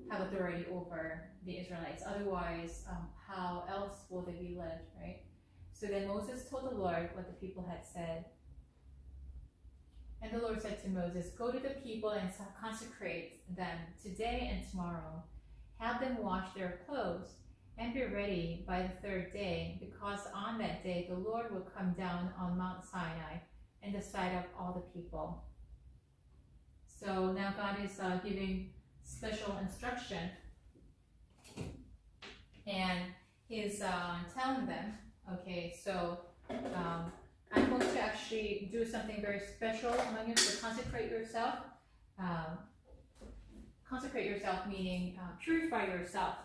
have authority over the Israelites. Otherwise, how else will they be led, right? So then Moses told the Lord what the people had said. And the Lord said to Moses, "Go to the people and consecrate them today and tomorrow, have them wash their clothes, and be ready by the third day, because on that day the Lord will come down on Mount Sinai in the sight of all the people. So now God is giving special instruction, and He's telling them, okay, so I'm going to actually do something very special among you, so consecrate yourself. Consecrate yourself meaning purify yourself,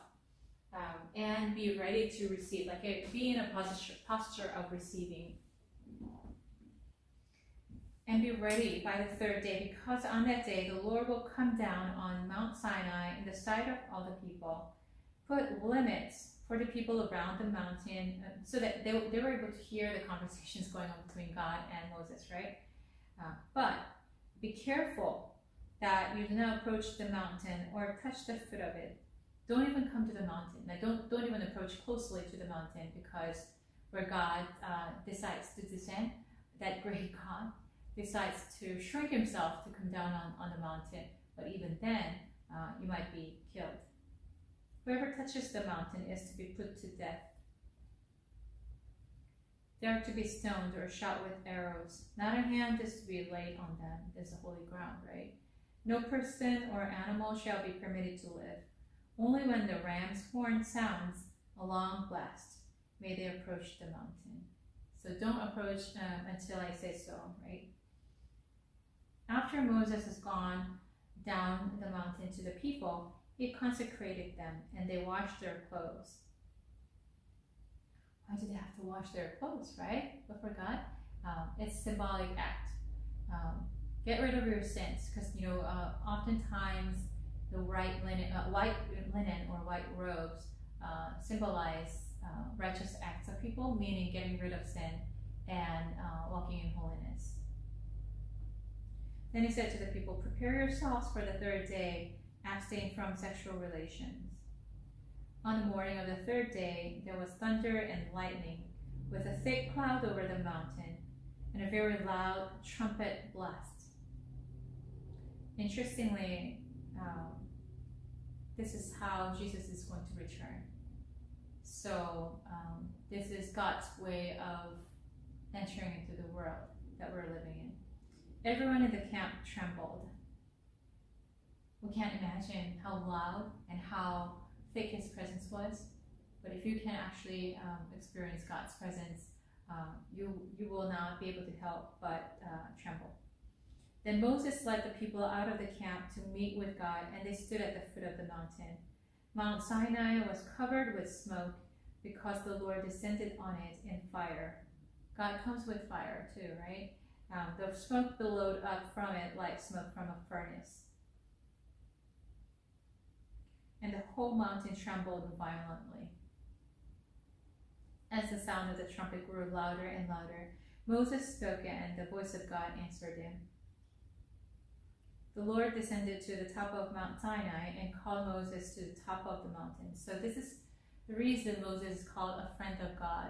and be ready to receive, like be in a posture of receiving. And be ready by the third day, because on that day the Lord will come down on Mount Sinai in the sight of all the people. Put limits for the people around the mountain, so that they were able to hear the conversations going on between God and Moses, right? But be careful that you do not approach the mountain or touch the foot of it. Don't even come to the mountain. Like don't even approach closely to the mountain, because where God decides to descend, that great God decides to shrink himself to come down on the mountain. But even then, you might be killed. Whoever touches the mountain is to be put to death. They are to be stoned or shot with arrows. Not a hand is to be laid on them. This is holy ground, right? No person or animal shall be permitted to live. Only when the ram's horn sounds a long blast may they approach the mountain. So don't approach until I say so, right? After Moses has gone down the mountain to the people, he consecrated them, and they washed their clothes. Why do they have to wash their clothes, right? Before God? It's a symbolic act. Get rid of your sins, because oftentimes the white linen or white robes symbolize righteous acts of people, meaning getting rid of sin and walking in holiness. Then he said to the people, prepare yourselves for the third day, abstain from sexual relations. On the morning of the third day, there was thunder and lightning, with a thick cloud over the mountain, and a very loud trumpet blast. Interestingly, this is how Jesus is going to return. So this is God's way of entering into the world that we're living in. Everyone in the camp trembled. We can't imagine how loud and how thick his presence was, but if you can actually experience God's presence, you will not be able to help but tremble. Then Moses led the people out of the camp to meet with God, and they stood at the foot of the mountain. Mount Sinai was covered with smoke, because the Lord descended on it in fire. God comes with fire too, right? The smoke billowed up from it like smoke from a furnace. And the whole mountain trembled violently. As the sound of the trumpet grew louder and louder, Moses spoke, and the voice of God answered him. The Lord descended to the top of Mount Sinai and called Moses to the top of the mountain. So this is the reason Moses is called a friend of God,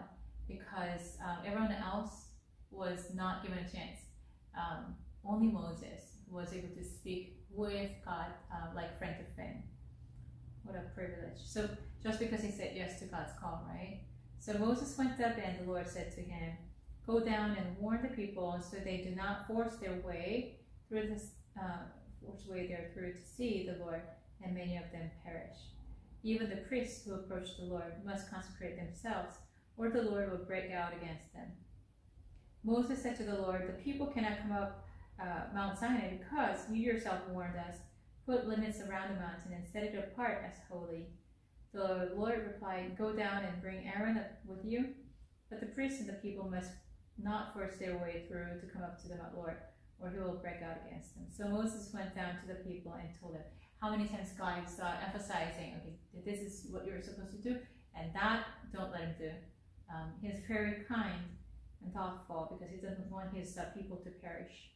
because everyone else was not given a chance. Only Moses was able to speak with God like friend to friend. What a privilege. So just because he said yes to God's call, right? So Moses went up, and the Lord said to him, go down and warn the people, so they do not force their way through this to see the Lord, and many of them perish. Even the priests who approach the Lord must consecrate themselves, or the Lord will break out against them. Moses said to the Lord, the people cannot come up Mount Sinai, because you yourself warned us. Put limits around the mountain and set it apart as holy. The Lord replied, go down and bring Aaron up with you, but the priests and the people must not force their way through to come up to the Lord, or he will break out against them. So Moses went down to the people and told them. How many times God is emphasizing, okay, this is what you're supposed to do, and that don't let him do. He's very kind and thoughtful, because he doesn't want his people to perish.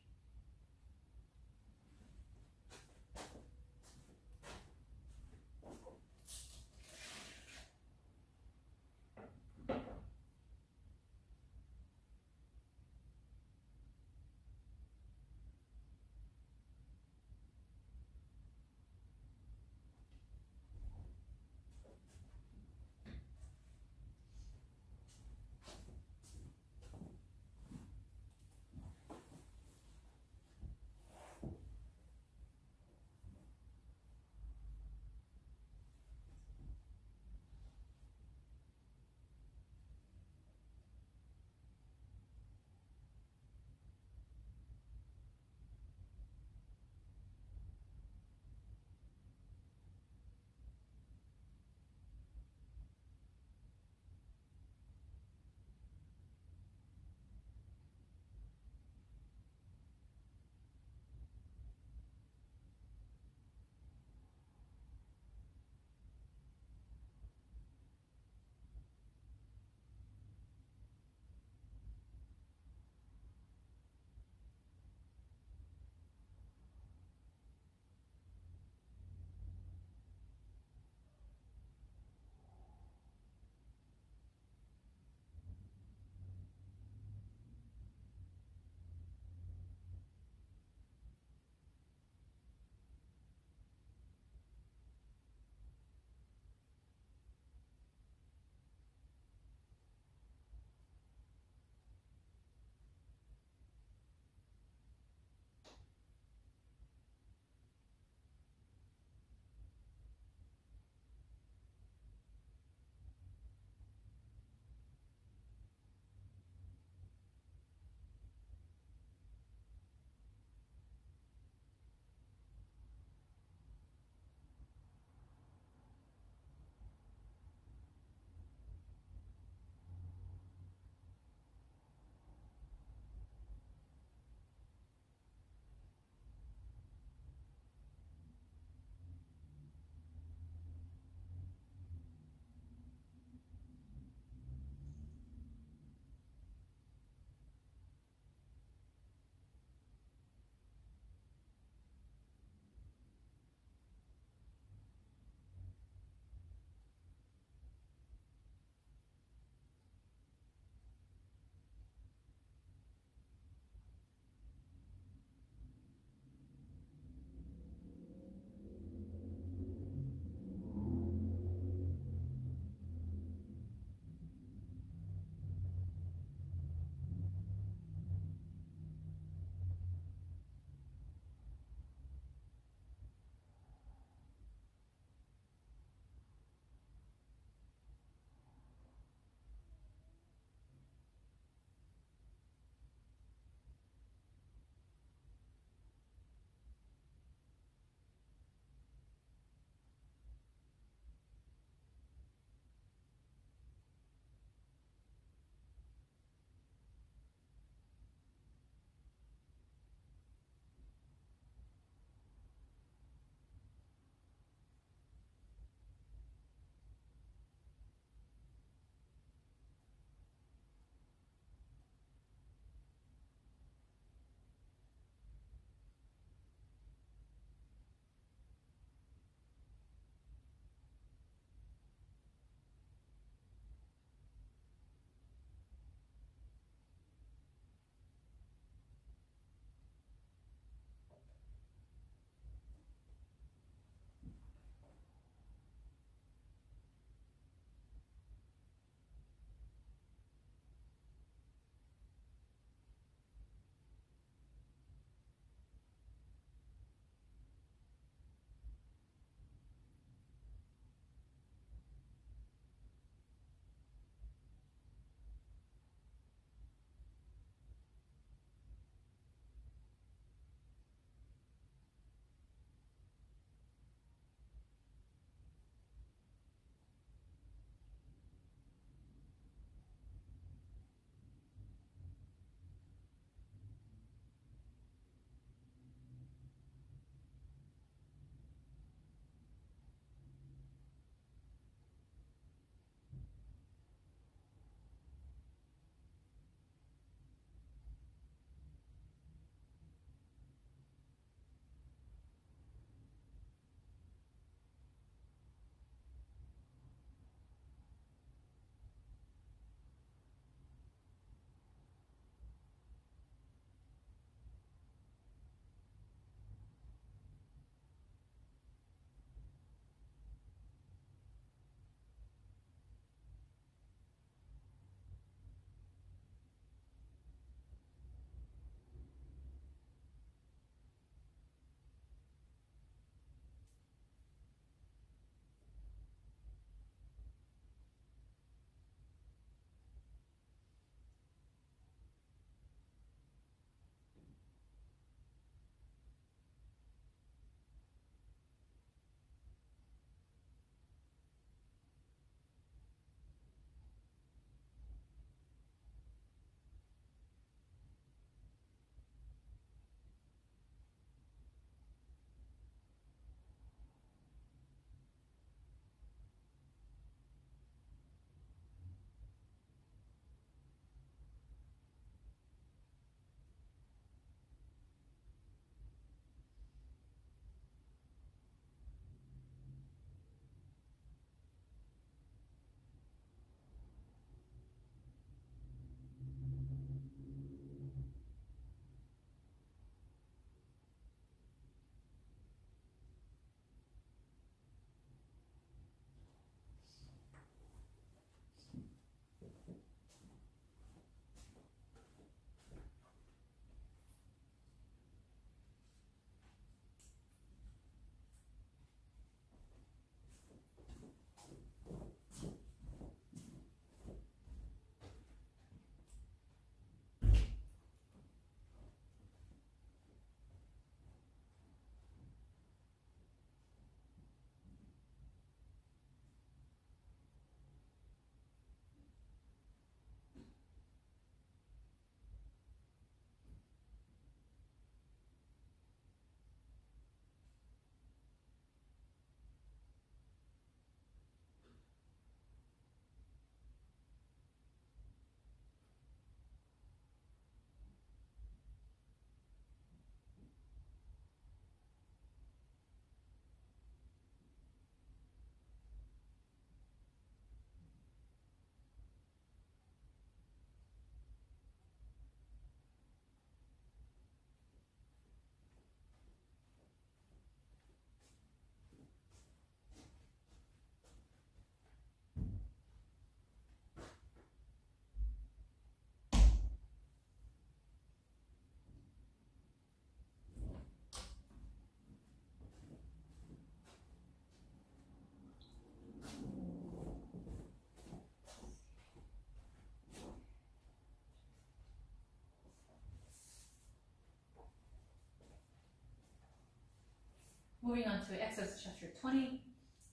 moving on to Exodus chapter 20.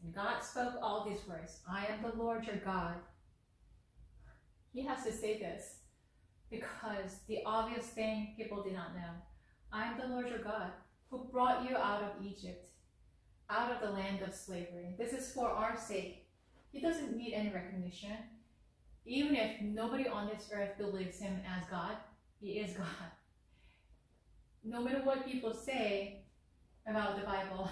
And God spoke all these words, I am the Lord your God. He has to say this because the obvious thing people did not know. I am the Lord your God who brought you out of Egypt, out of the land of slavery. This is for our sake. He doesn't need any recognition. Even if nobody on this earth believes him as God, he is God. No matter what people say about the Bible,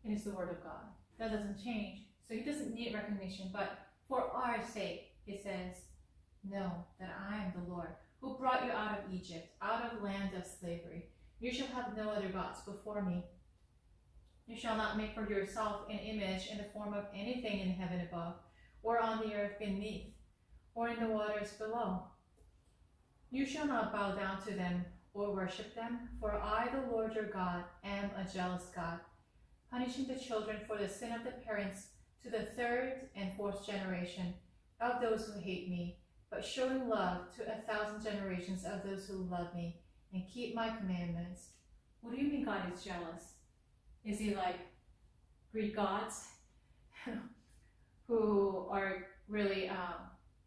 it is the word of God. That doesn't change. So he doesn't need recognition, but for our sake, he says, know that I am the Lord who brought you out of Egypt, out of the land of slavery. You shall have no other gods before me. You shall not make for yourself an image in the form of anything in heaven above, or on the earth beneath, or in the waters below. You shall not bow down to them or worship them, for I, the Lord your God, am a jealous God, punishing the children for the sin of the parents to the third and fourth generation of those who hate me, but showing love to 1,000 generations of those who love me and keep my commandments. What do you mean God is jealous? Is he like Greek gods who are really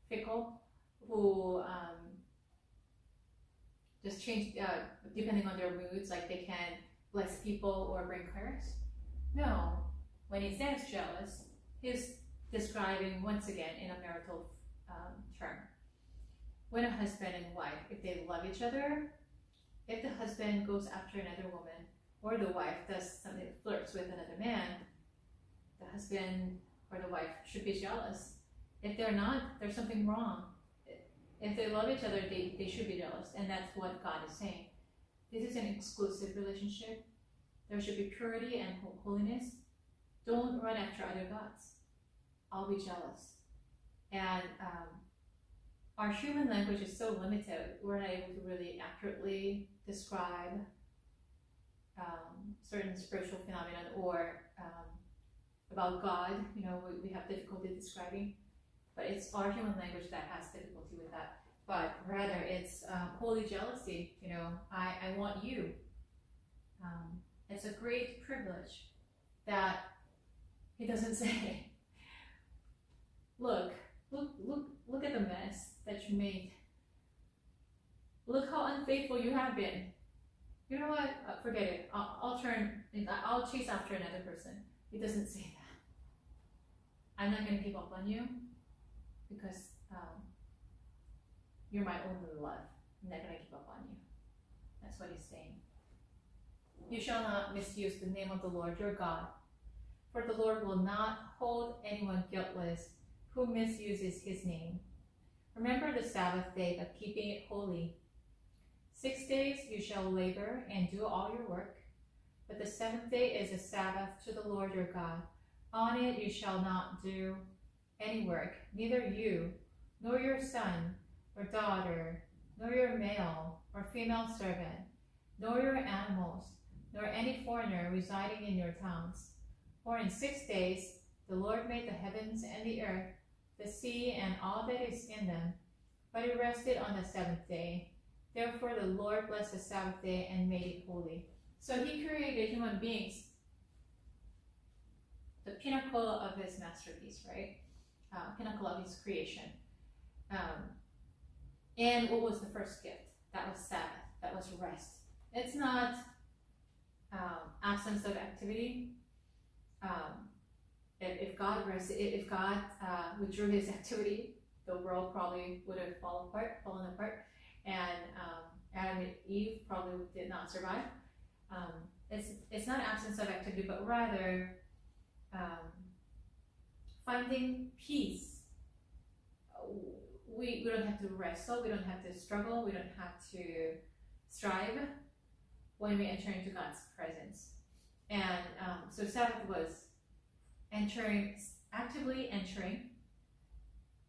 fickle, who just change depending on their moods, like they can bless people or bring curse? No. When he says jealous, he's describing once again in a marital term. When a husband and wife, if they love each other, if the husband goes after another woman, or the wife does something, flirts with another man, the husband or the wife should be jealous. If they're not, there's something wrong. If they love each other, they should be jealous. And that's what God is saying. This is an exclusive relationship. There should be purity and holiness. Don't run after other gods. I'll be jealous. And our human language is so limited. We're not able to really accurately describe certain spiritual phenomenon or about God. You know, we have difficulty describing. But it's our human language that has difficulty with that. But rather, it's holy jealousy. You know, I want you. It's a great privilege that he doesn't say, look at the mess that you made. Look how unfaithful you have been. You know what? Forget it. I'll chase after another person. He doesn't say that. I'm not going to give up on you, because you're my only love. I'm not going to give up on you. That's what he's saying. You shall not misuse the name of the Lord your God, for the Lord will not hold anyone guiltless who misuses his name. Remember the Sabbath day, but keeping it holy. 6 days you shall labor and do all your work, but the seventh day is a Sabbath to the Lord your God. On it you shall not do any work, neither you, nor your son or daughter, nor your male or female servant, nor your animals, nor any foreigner residing in your towns. For in 6 days the Lord made the heavens and the earth, the sea and all that is in them, but he rested on the seventh day. Therefore the Lord blessed the Sabbath day and made it holy. So he created human beings, the pinnacle of his masterpiece, right? Pinnacle of his creation. And what was the first gift? That was Sabbath. That was rest. It's not absence of activity. If God rested, if God withdrew his activity, the world probably would have fallen apart, and Adam and Eve probably did not survive. It's not absence of activity, but rather finding peace. We don't have to wrestle, we don't have to struggle, we don't have to strive when we enter into God's presence. And so Sabbath was actively entering,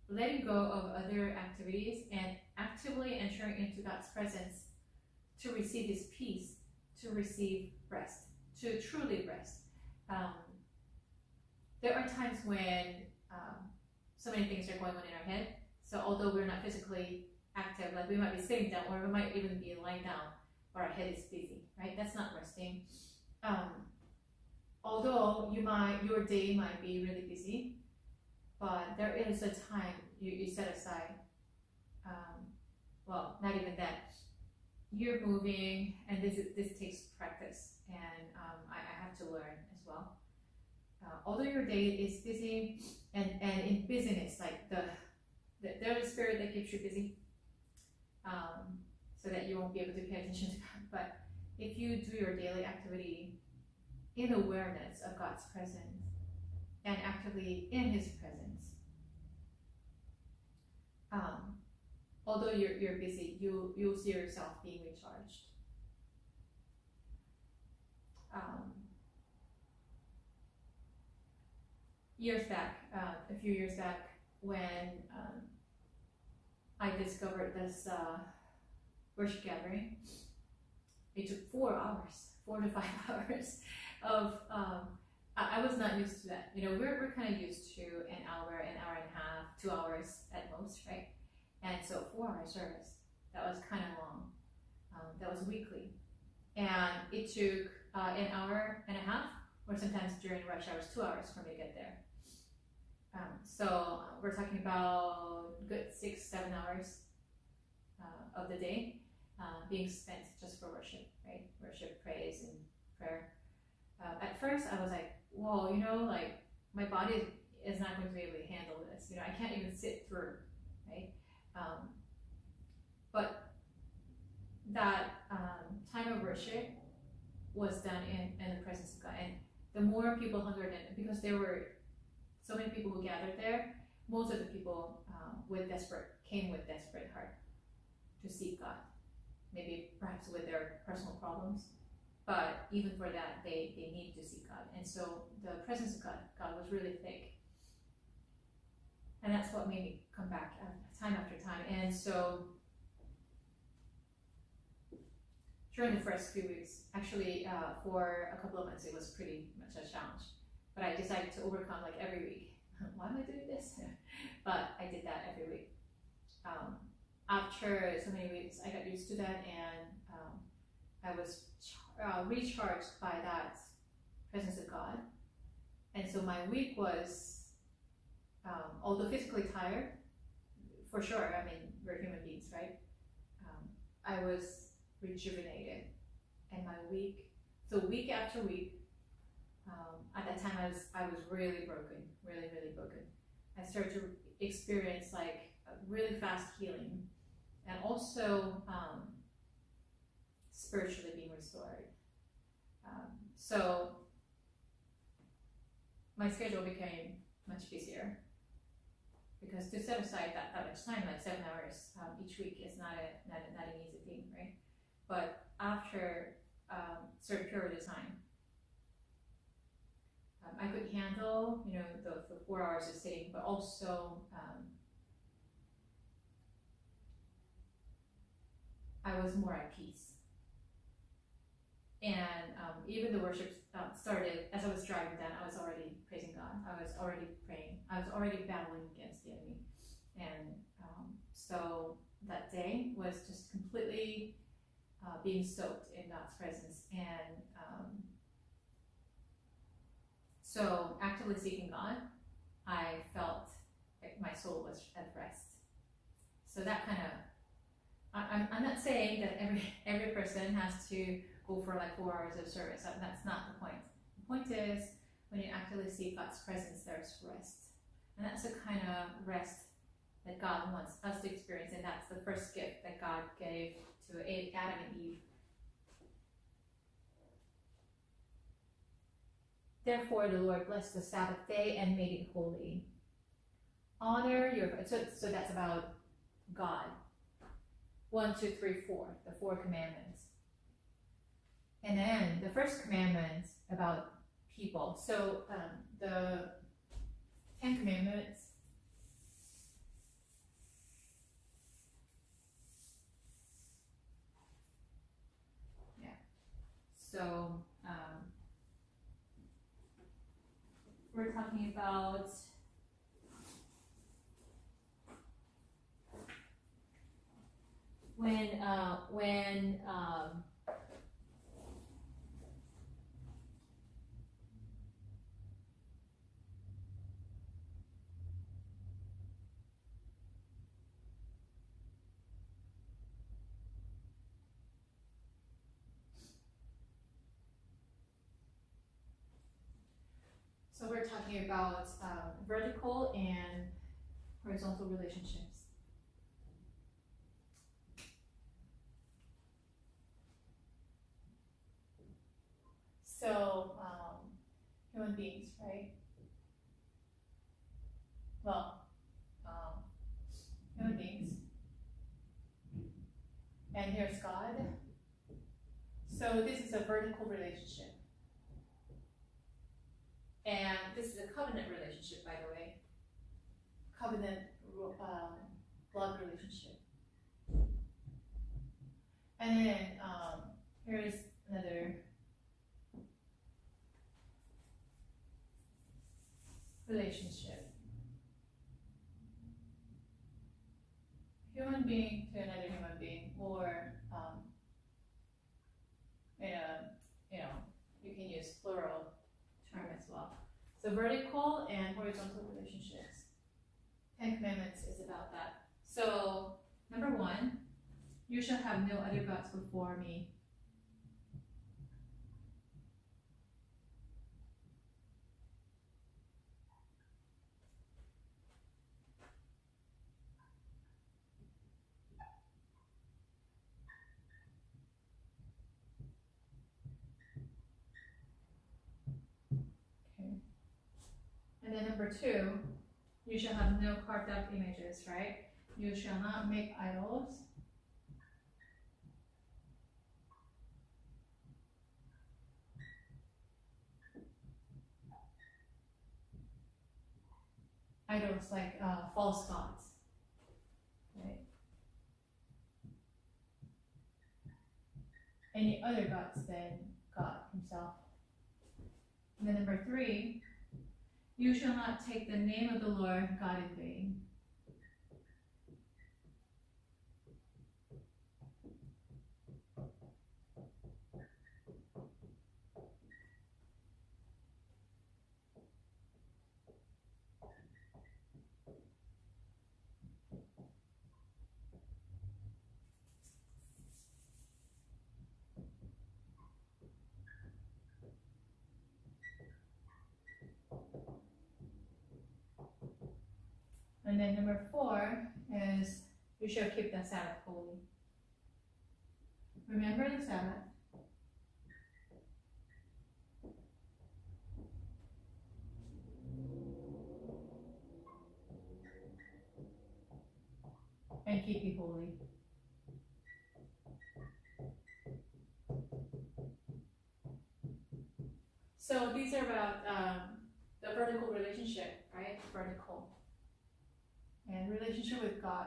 letting go of other activities and actively entering into God's presence to receive his peace, to receive rest, to truly rest. There are times when so many things are going on in our head. So although we're not physically active, like we might be sitting down or we might even be lying down, but our head is busy, right? That's not resting. although your day might be really busy, but there is a time you set aside. Well, not even that. You're moving, and this takes practice, and I have to learn as well. Although your day is busy, and in busyness, like there's a spirit that keeps you busy, so that you won't be able to pay attention to God. But if you do your daily activity in awareness of God's presence and actively in His presence, although you're busy, you'll see yourself being recharged. A few years back, when I discovered this worship gathering, it took 4 to 5 hours of. I was not used to that. We're kind of used to an hour and a half, 2 hours at most, right? And so 4-hour service, that was kind of long. That was weekly. And it took an hour and a half, or sometimes during rush hours, 2 hours for me to get there. So we're talking about good 6-7 hours of the day being spent just for worship, right? Worship, praise, and prayer. At first, I was like, whoa, like my body is not going to be able to handle this. I can't even sit through, right? But that time of worship was done in the presence of God, and the more people hungered in, because there were so many people who gathered there, most of the people came with desperate heart to seek God, maybe perhaps with their personal problems, but even for that, they need to seek God. And so the presence of God was really thick. And that's what made me come back time after time. And so during the first few weeks, actually for a couple of months, it was pretty much a challenge. But I decided to overcome like every week. Why am I doing this? But I did that every week. After so many weeks, I got used to that, and I was recharged by that presence of God. And so my week was, although physically tired, for sure, I mean, we're human beings, right? I was rejuvenated. And my week, so week after week, at that time I was really broken, really broken. I started to experience like a really fast healing, and also spiritually being restored. So my schedule became much busier, because to set aside that much time, like 7 hours each week, is not an easy thing, right? But after a certain period of time, I could handle, the 4 hours of sitting, but also I was more at peace. And even the worship started, as I was driving down, I was already praising God. I was already praying. I was already battling against the enemy. And so that day was just completely being soaked in God's presence. And so actively seeking God, I felt like my soul was at rest. So that kind of, I'm not saying that every person has to go for like 4 hours of service. That's not the point. The point is, when you actively seek God's presence, there's rest. And that's the kind of rest that God wants us to experience. And that's the first gift that God gave to Adam and Eve. Therefore, the Lord blessed the Sabbath day and made it holy. Honor your, so that's about God. 1, 2, 3, 4, the 4 commandments. And then the first commandment about people. So the 10 commandments, yeah. So we're talking about when talking about vertical and horizontal relationships. So, human beings, right? Well, human beings. And here's God. So this is a vertical relationship. And this is a covenant relationship, by the way. Covenant blood relationship. And then here's another relationship. Human being to another human being, or you can use plural term as well. So vertical and horizontal relationships. 10 Commandments is about that. So number 1, you shall have no other gods before me. And then number 2, you shall have no carved out images, right? You shall not make idols. Idols like false gods, right? Any other gods than God himself. And then number 3, you shall not take the name of the Lord God in vain. And then number 4 is you shall keep the Sabbath holy. Remember the Sabbath. And keep it holy. So these are about the vertical relationship, right? Vertical. And relationship with God.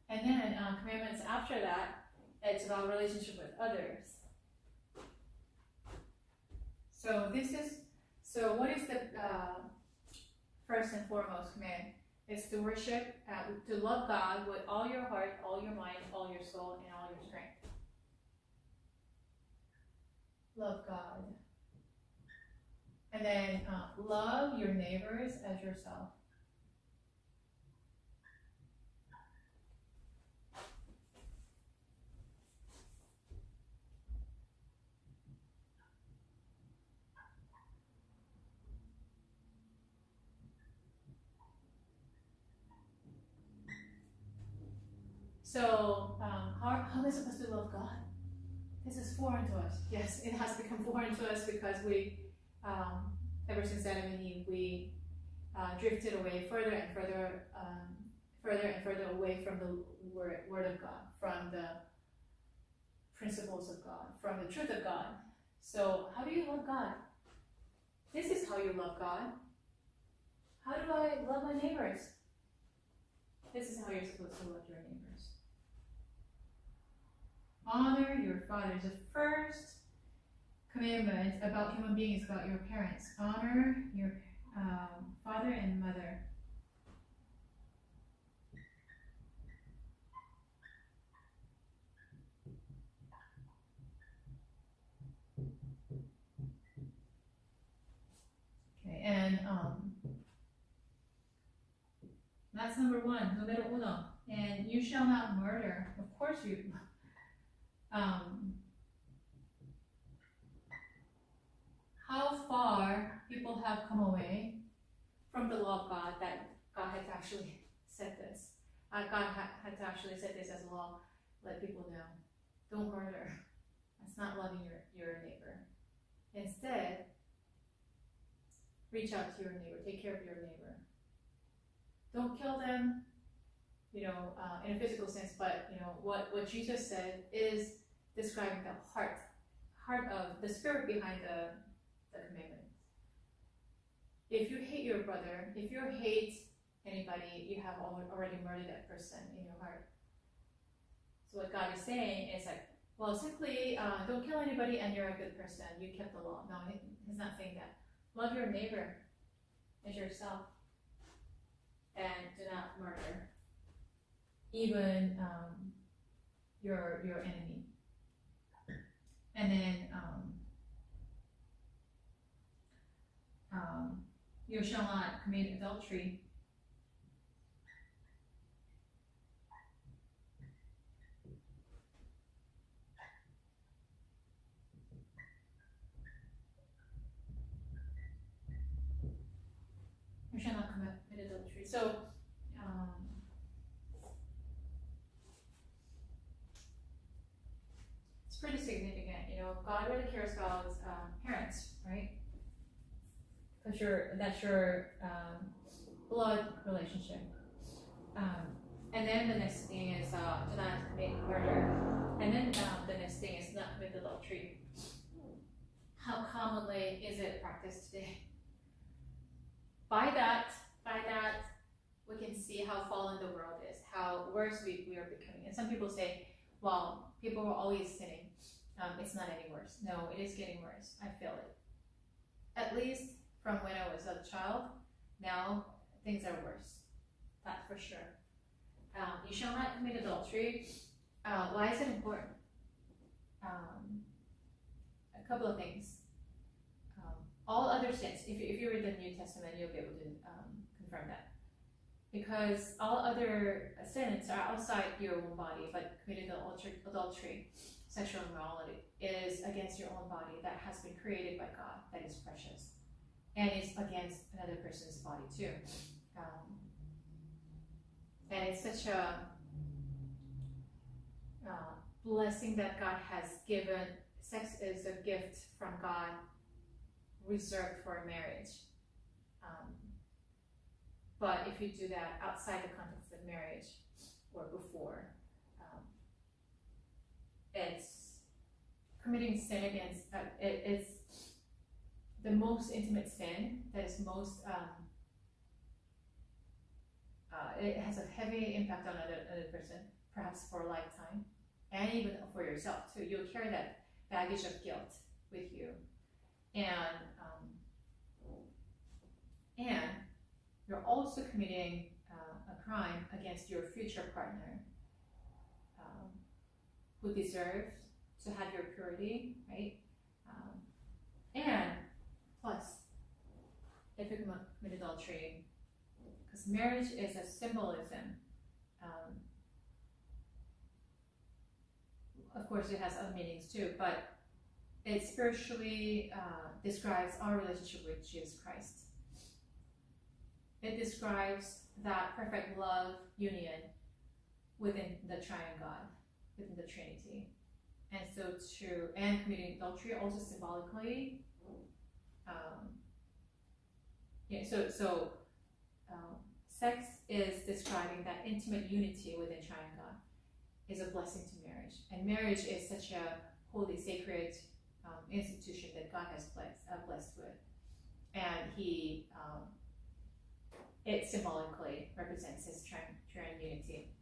And then commandments after that, it's about relationship with others. So what is the first and foremost command? It's to worship, to love God with all your heart, all your mind, all your soul, and all your strength. Love God. And then love your neighbors as yourself. So how am I supposed to love God? This is foreign to us. Yes, it has become foreign to us because we, ever since Adam and Eve, we drifted away further and further away from the word of God, from the principles of God, from the truth of God. So how do you love God? This is how you love God. How do I love my neighbors? This is how you're supposed to love your neighbors. Honor your fathers. The first commandment about human beings, about your parents. Honor your father and mother. Okay, and that's number 1, numero uno. And you shall not murder. Of course you. have come away from the law of God, that God had to actually said this. God had to actually said this as a law. Let people know, don't murder. That's not loving your neighbor. Instead, reach out to your neighbor, take care of your neighbor. Don't kill them, in a physical sense, but what Jesus said is describing the heart of the spirit behind the commandment. If you hate your brother, if you hate anybody, you have already murdered that person in your heart. So what God is saying is like, well, simply don't kill anybody and you're a good person. You kept the law. No, he's not saying that. Love your neighbor as yourself, and do not murder, even your enemy. And then you shall not commit adultery. You shall not commit adultery. So, it's pretty significant. God really cares about parents, right? Because that's your blood relationship. And then the next thing is do not commit murder. And then the next thing is not commit adultery. How commonly is it practiced today? By that, we can see how fallen the world is, how worse we are becoming. And some people say, well, people are always sinning. It's not any worse. No, it is getting worse. I feel it. At least from when I was a child, now things are worse. That's for sure. You shall not commit adultery. Why is it important? A couple of things. All other sins, if you read the New Testament, you'll be able to confirm that. Because all other sins are outside your own body, but committing adultery, sexual immorality, is against your own body that has been created by God, that is precious. And it's against another person's body too. And it's such a blessing that God has given. Sex is a gift from God, reserved for marriage. But if you do that outside the context of marriage or before, it's committing sin against, it's the most intimate sin that is most, it has a heavy impact on another person, perhaps for a lifetime, and even for yourself too. You'll carry that baggage of guilt with you. And you're also committing a crime against your future partner, who deserves to have your purity, right? And plus, if you commit adultery, because marriage is a symbolism. Of course, it has other meanings too, but it spiritually describes our relationship with Jesus Christ. It describes that perfect love union within the triune God, within the Trinity. And so and committing adultery also symbolically, sex is describing that intimate unity within triune God is a blessing to marriage. And marriage is such a holy, sacred institution that God has blessed with. And it symbolically represents his triune unity.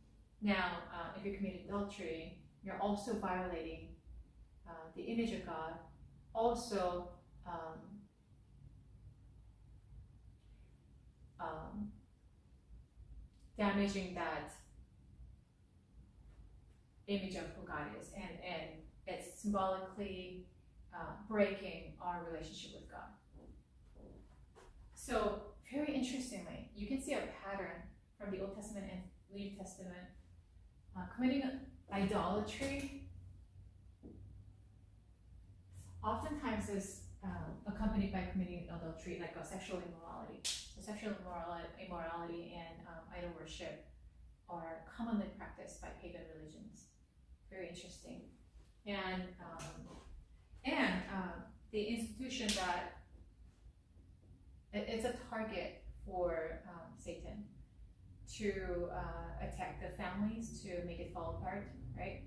Now, if you commit adultery, you're also violating the image of God, also damaging that image of who God is, and it's symbolically breaking our relationship with God. So, very interestingly, you can see a pattern from the Old Testament and New Testament. Committing idolatry oftentimes is accompanied by committing adultery, like a sexual immorality. So sexual immorality and idol worship are commonly practiced by pagan religions. Very interesting. And the institution that it's a target for Satan to attack the families, to make it fall apart, right?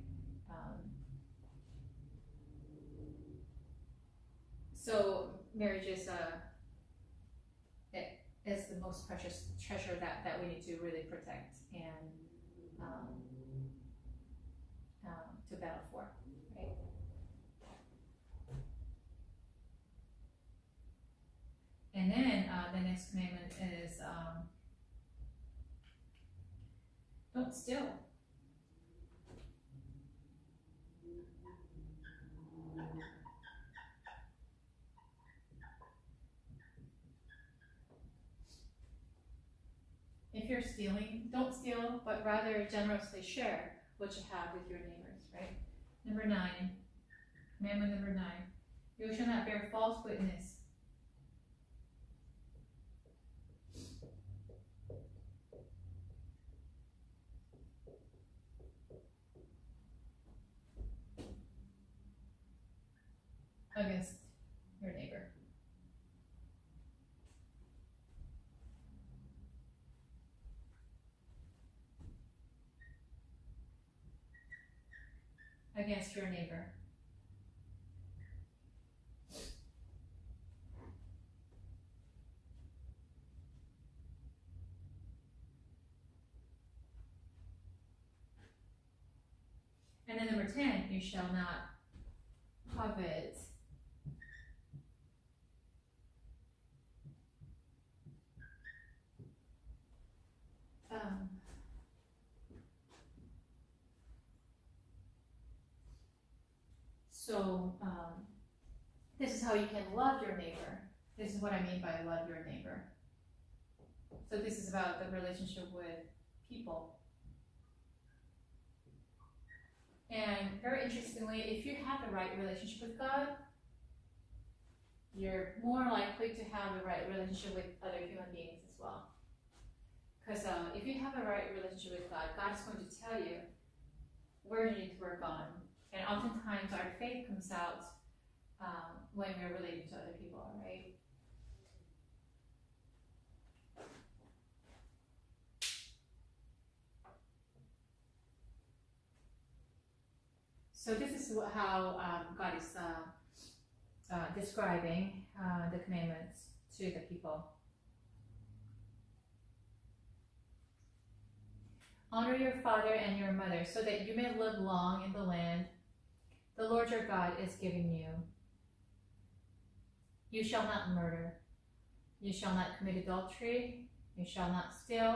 So marriage is the most precious treasure that we need to really protect and to battle for, right? And then the next commandment is don't steal. If you're stealing, don't steal, but rather generously share what you have with your neighbors, right? Number 9, commandment number 9, you shall not bear false witness. Against your neighbor. Against your neighbor. And then number 10, you shall not covet this is how you can love your neighbor. This is what I mean by love your neighbor. So this is about the relationship with people. And very interestingly, if you have the right relationship with God, you're more likely to have the right relationship with other human beings as well. Because if you have a right relationship with God, God is going to tell you where you need to work on. And oftentimes our faith comes out when we're relating to other people, right? So this is how God is describing the commandments to the people. Honor your father and your mother so that you may live long in the land the Lord your God is giving you. You shall not murder. You shall not commit adultery. You shall not steal.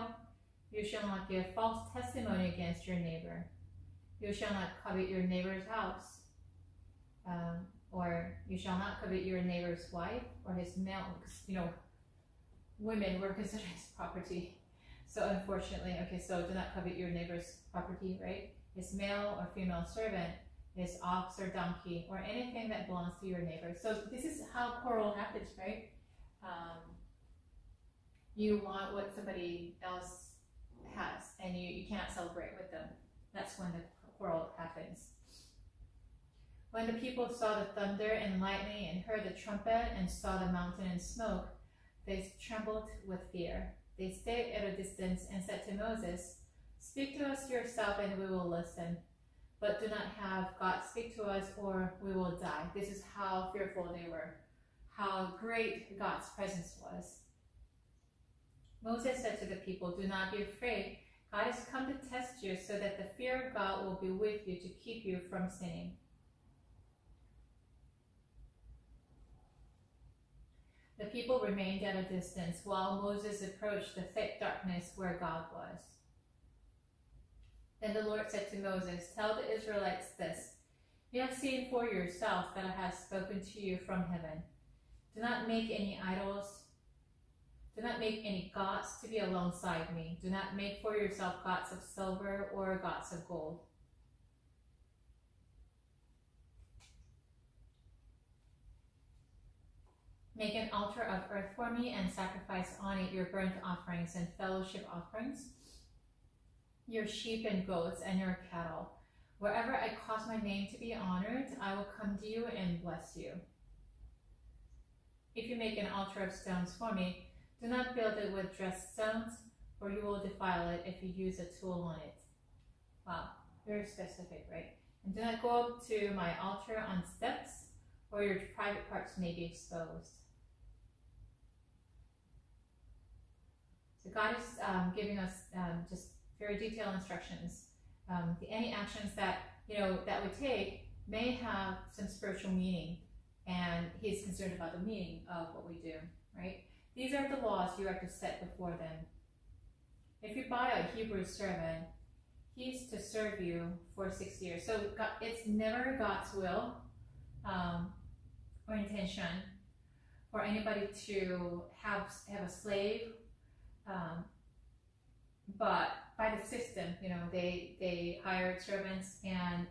You shall not give false testimony against your neighbor. You shall not covet your neighbor's house. Or you shall not covet your neighbor's wife or his male, because, women were considered as property. So unfortunately, okay, so do not covet your neighbor's property, right? His male or female servant, his ox or donkey, or anything that belongs to your neighbor. So this is how quarrel happens, right? You want what somebody else has, and you cannot celebrate with them. That's when the quarrel happens. When the people saw the thunder and lightning and heard the trumpet and saw the mountain in smoke, they trembled with fear. They stayed at a distance and said to Moses, "Speak to us yourself and we will listen. But do not have God speak to us or we will die." This is how fearful they were, how great God's presence was. Moses said to the people, "Do not be afraid. God has come to test you so that the fear of God will be with you to keep you from sinning." The people remained at a distance while Moses approached the thick darkness where God was. Then the Lord said to Moses, "Tell the Israelites this. You have seen for yourself that I have spoken to you from heaven. Do not make any idols. Do not make any gods to be alongside me. Do not make for yourself gods of silver or gods of gold. Make an altar of earth for me and sacrifice on it your burnt offerings and fellowship offerings, your sheep and goats and your cattle. Wherever I cause my name to be honored, I will come to you and bless you. If you make an altar of stones for me, do not build it with dressed stones, for you will defile it if you use a tool on it. Wow, very specific, right? And do not go up to my altar on steps, or your private parts may be exposed. So God is giving us just very detailed instructions. Any actions that that we take may have some spiritual meaning, and He's concerned about the meaning of what we do. Right? These are the laws you are to set before them. If you buy a Hebrew servant, he's to serve you for 6 years. So God, it's never God's will or intention for anybody to have a slave, but by the system, they hired servants, and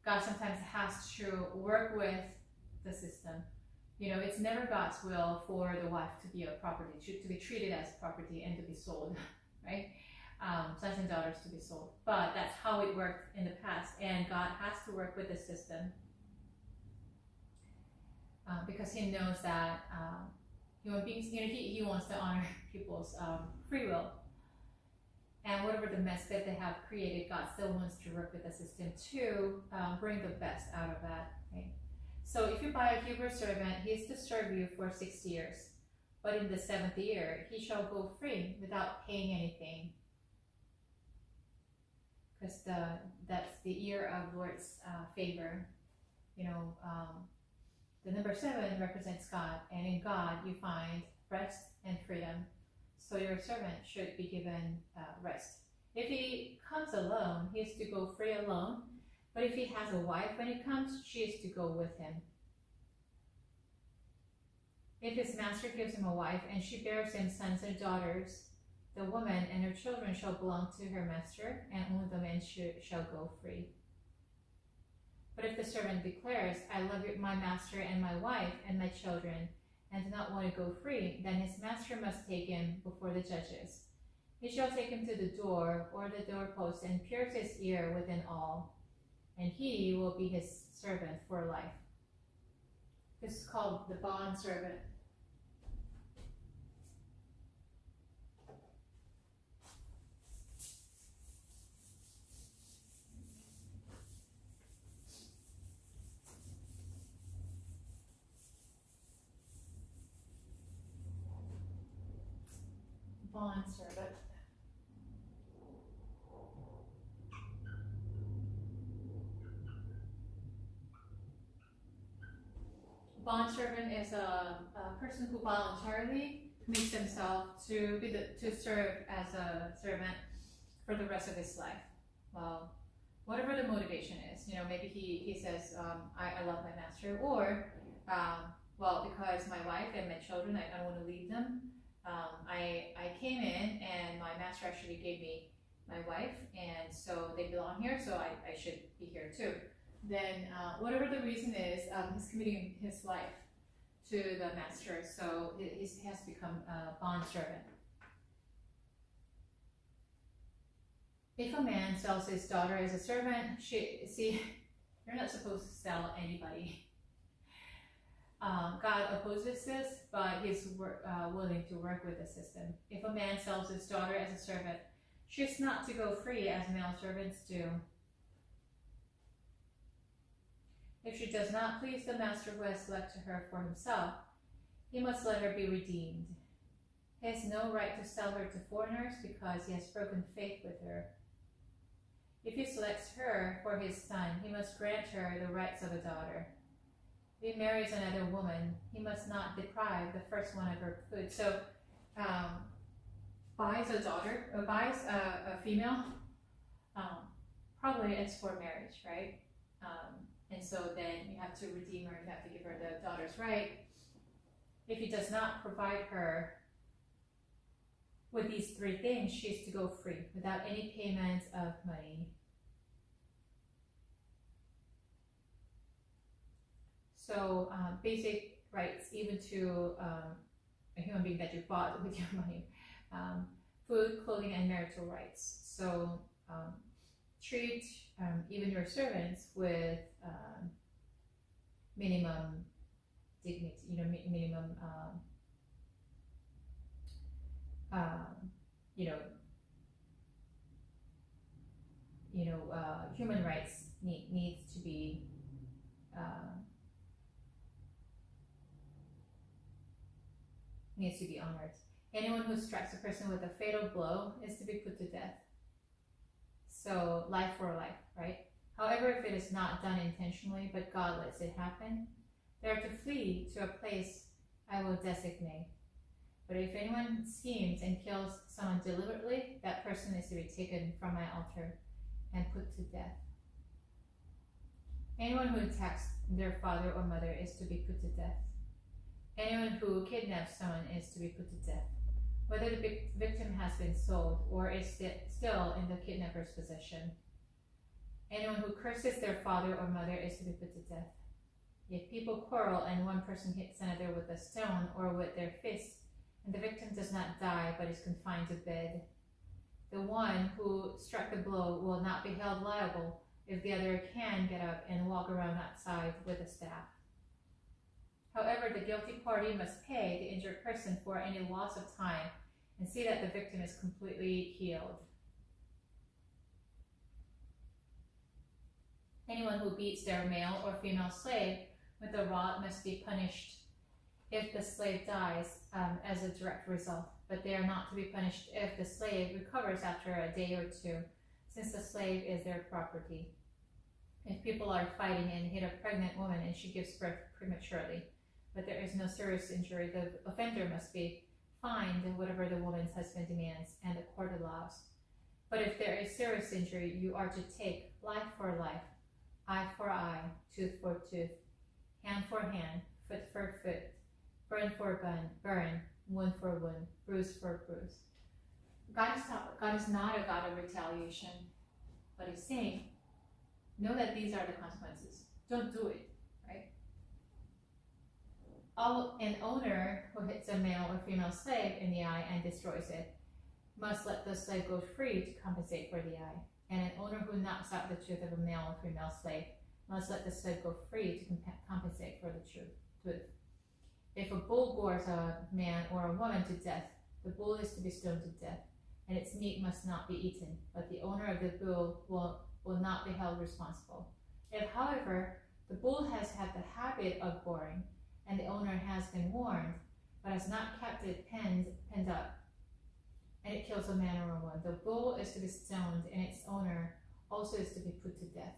God sometimes has to work with the system. It's never God's will for the wife to be a property, to be treated as property and to be sold, right? Sons and daughters to be sold. But that's how it worked in the past, and God has to work with the system because He knows that human beings, He wants to honor people's free will. And whatever the mess that they have created, God still wants to work with the system to bring the best out of that, right? So if you buy a Hebrew servant, he is to serve you for 6 years. But in the 7th year, he shall go free without paying anything. Because that's the year of Lord's favor. The number 7 represents God, and in God you find rest and freedom. So your servant should be given rest. If he comes alone, he is to go free alone. But if he has a wife when he comes, she is to go with him. If his master gives him a wife and she bears him sons and daughters, the woman and her children shall belong to her master, and only the man shall go free. But if the servant declares, I love my master and my wife and my children, and do not want to go free, then his master must take him before the judges. He shall take him to the door or the doorpost and pierce his ear within all, and he will be his servant for life. This is called the bond servant. Bond servant. Bond servant is a person who voluntarily commits himself to serve as a servant for the rest of his life. Well, whatever the motivation is, maybe he says, I love my master, or because my wife and my children, I don't want to leave them. I came in and my master actually gave me my wife, and so they belong here, so I should be here too. Then whatever the reason is, he's committing his life to the master, so he has to become a bond servant. If a man sells his daughter as a servant, you're not supposed to sell anybody. God opposes this, but He's willing to work with the system. If a man sells his daughter as a servant, she is not to go free as male servants do. If she does not please the master who has selected her for himself, he must let her be redeemed. He has no right to sell her to foreigners because he has broken faith with her. If he selects her for his son, he must grant her the rights of a daughter. If he marries another woman, he must not deprive the first one of her food. So, buys a daughter, or buys a female, probably it's for marriage, right? And so then you have to redeem her, you have to give her the daughter's right. If he does not provide her with these 3 things, she is to go free without any payment of money. So basic rights, even to a human being that you bought with your money. Food, clothing, and marital rights. So treat even your servants with minimum dignity, minimum, human rights needs to be honored. Anyone who strikes a person with a fatal blow is to be put to death. So life for life, right? However, if it is not done intentionally, but God lets it happen, they are to flee to a place I will designate. But if anyone schemes and kills someone deliberately, that person is to be taken from my altar and put to death. Anyone who attacks their father or mother is to be put to death. Anyone who kidnaps someone is to be put to death, whether the victim has been sold or is still in the kidnapper's possession. Anyone who curses their father or mother is to be put to death. If people quarrel and one person hits another with a stone or with their fist, and the victim does not die but is confined to bed, the one who struck the blow will not be held liable if the other can get up and walk around outside with a staff. However, the guilty party must pay the injured person for any loss of time and see that the victim is completely healed. Anyone who beats their male or female slave with a rod must be punished if the slave dies as a direct result, but they are not to be punished if the slave recovers after a day or two, since the slave is their property. If people are fighting and hit a pregnant woman and she gives birth prematurely, but there is no serious injury, the offender must be fined whatever the woman's husband demands and the court allows. But if there is serious injury, you are to take life for life, eye for eye, tooth for tooth, hand for hand, foot for foot, burn for burn, wound for wound, bruise for bruise. God is not a God of retaliation, but He's saying, know that these are the consequences. Don't do it, right? An owner who hits a male or female slave in the eye and destroys it must let the slave go free to compensate for the eye. And an owner who knocks out the tooth of a male or female slave must let the slave go free to compensate for the tooth. If a bull gores a man or a woman to death, the bull is to be stoned to death, and its meat must not be eaten, but the owner of the bull will not be held responsible. If, however, the bull has had the habit of goring, and the owner has been warned, but has not kept it penned up, and it kills a man or a woman, the bull is to be stoned, and its owner also is to be put to death.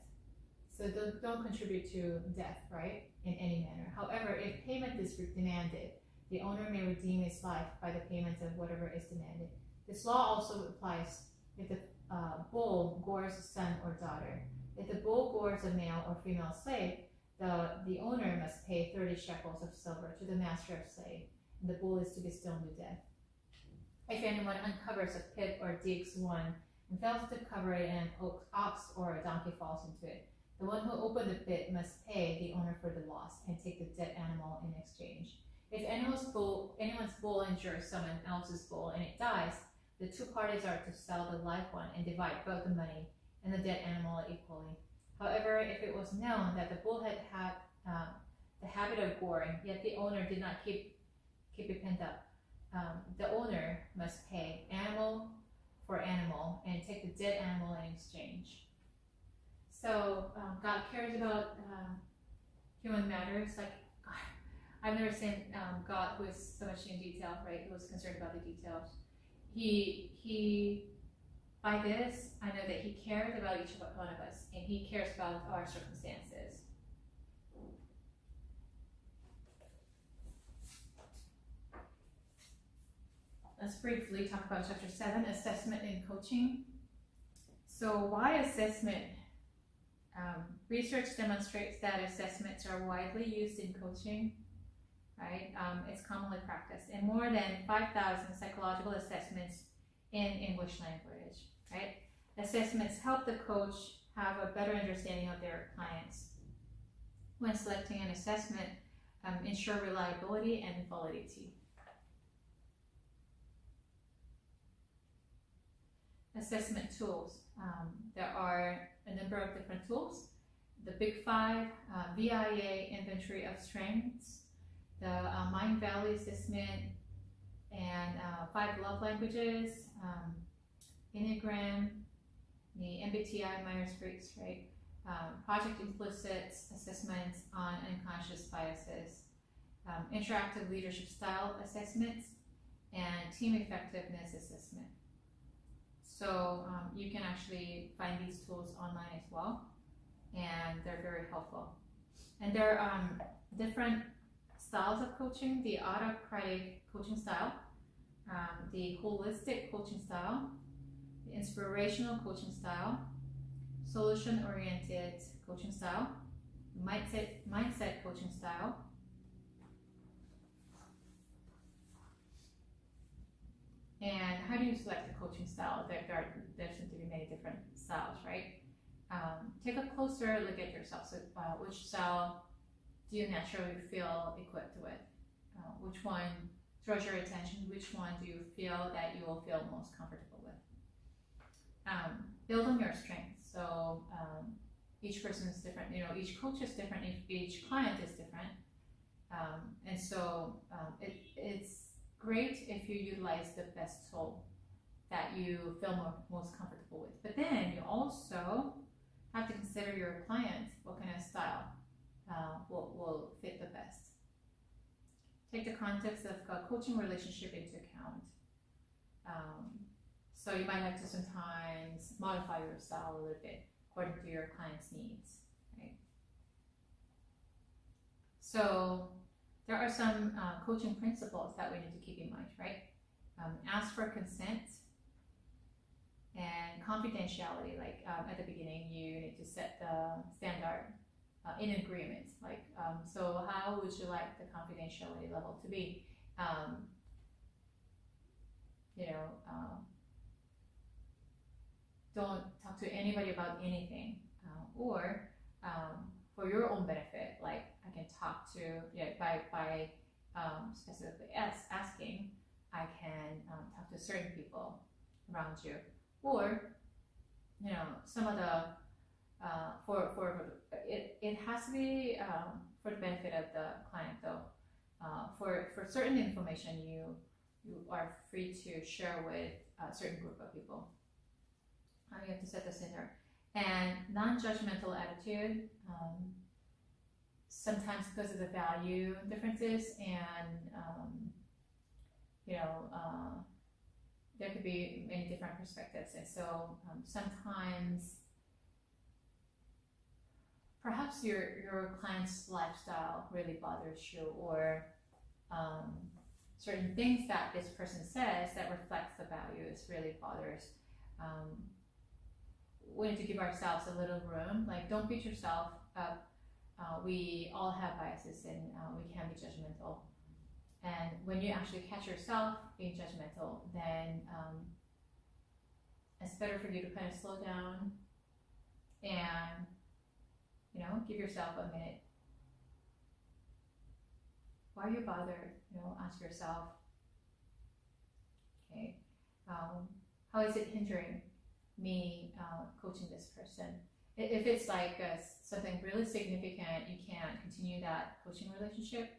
So don't contribute to death, right, in any manner. However, if payment is demanded, the owner may redeem his life by the payment of whatever is demanded. This law also applies if the bull gores a son or daughter. If the bull gores a male or female slave, the owner must pay 30 shekels of silver to the master of slave, and the bull is to be stoned to death. If anyone uncovers a pit or digs one and fails to cover it, and an ox or a donkey falls into it, the one who opened the pit must pay the owner for the loss and take the dead animal in exchange. If anyone's bull injures someone else's bull and it dies, the two parties are to sell the live one and divide both the money and the dead animal equally. However, if it was known that the bull had the habit of goring, yet the owner did not keep it penned up, the owner must pay animal for animal and take the dead animal in exchange. So God cares about human matters. Like, I've never seen God who is so much in detail, right? Who is concerned about the details. He by this, I know that He cares about each one of us, and He cares about our circumstances. Let's briefly talk about chapter 7, assessment and coaching. So why assessment? Research demonstrates that assessments are widely used in coaching, right? It's commonly practiced, and more than 5,000 psychological assessments in English language, right? Assessments help the coach have a better understanding of their clients. when selecting an assessment, ensure reliability and validity. Assessment tools. There are a number of different tools. The Big Five, VIA, Inventory of Strengths, the Mind Valley Assessment, and 5 Love Languages, Enneagram, the MBTI Myers-Briggs, right? Project Implicit Assessment on Unconscious Biases, Interactive Leadership Style Assessments, and Team Effectiveness Assessment. So you can actually find these tools online as well, and they're very helpful. And there are different styles of coaching: the autocratic coaching style, the holistic coaching style, the inspirational coaching style, solution-oriented coaching style, mindset coaching style, and how do you select the coaching style? There seem to be many different styles, right? Take a closer look at yourself. So which style do you naturally feel equipped with? Which one draws your attention? Which one do you feel that you will feel most comfortable with? Build on your strengths. So each person is different. You know, each coach is different. Each client is different. And so it's great if you utilize the best tool that you feel most comfortable with. But then you also have to consider your client. What kind of style will fit the best? Take the context of a coaching relationship into account. So you might have to sometimes modify your style a little bit according to your client's needs, right? So there are some coaching principles that we need to keep in mind, right? Ask for consent and confidentiality. Like at the beginning, you need to set the standard in agreement. Like, so how would you like the confidentiality level to be? Don't talk to anybody about anything, or for your own benefit. Like I can talk to by specifically asking, I can talk to certain people around you, or some of the it has to be for the benefit of the client though. For certain information, you are free to share with a certain group of people. You have to set this in there. And non-judgmental attitude, sometimes because of the value differences and there could be many different perspectives, and so sometimes perhaps your client's lifestyle really bothers you, or certain things that this person says that reflects the values really bothers. We need to give ourselves a little room. Like, don't beat yourself up. We all have biases, and we can be judgmental. And when you actually catch yourself being judgmental, then it's better for you to kind of slow down and give yourself a minute. Why are you bothered? Ask yourself. Okay, how is it hindering me coaching this person? If it's like something really significant, you can't continue that coaching relationship,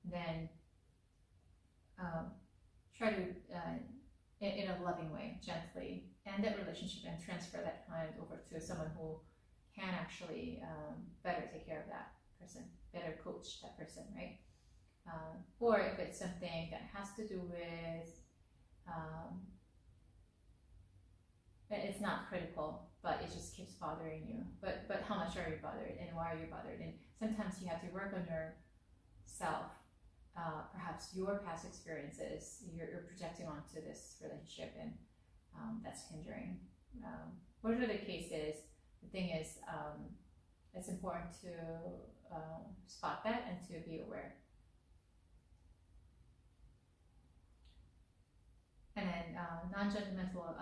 then try to, in a loving way, gently, end that relationship and transfer that client over to someone who can actually better take care of that person, better coach that person, right? Or if it's something that has to do with, it's not critical, but it just keeps bothering you. But how much are you bothered, and why are you bothered? And sometimes you have to work on yourself. Perhaps your past experiences you're projecting onto this relationship, and that's hindering. Whatever the case is, the thing is, it's important to spot that and to be aware. And then non-judgmental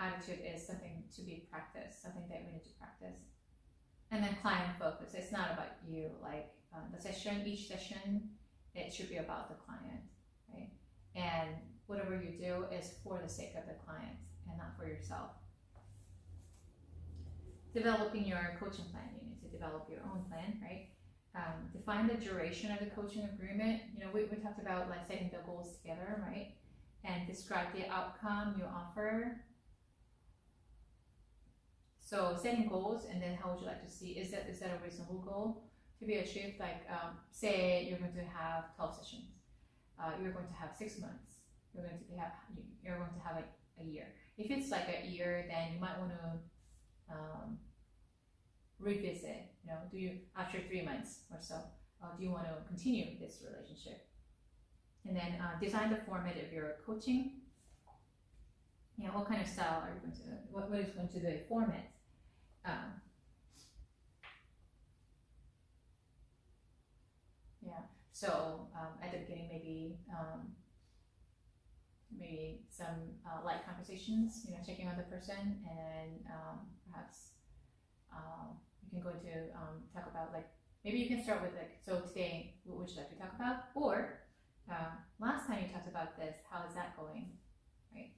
attitude is something to be practiced, something that we need to practice. And then client focus. It's not about you. Like the session, each session, it should be about the client, right? And whatever you do is for the sake of the client and not for yourself. Developing your coaching plan. You need to develop your own plan, right? Define the duration of the coaching agreement. You know, we talked about like setting the goals together, right? And describe the outcome you offer. So setting goals, and then how would you like to see, is that a reasonable goal to be achieved? Like say you're going to have 12 sessions, you're going to have 6 months, you're going to have a year. If it's like a year, then you might want to revisit. You know, do you after 3 months or so, do you want to continue this relationship? And then design the format of your coaching. You know, what kind of style are you going to? What is going to be the format? Yeah. So at the beginning, maybe some light conversations. You know, checking on the person, and perhaps you can go to talk about, like, maybe you can start with like, so today, what would you like to talk about? Or last time you talked about this, how is that going? Right.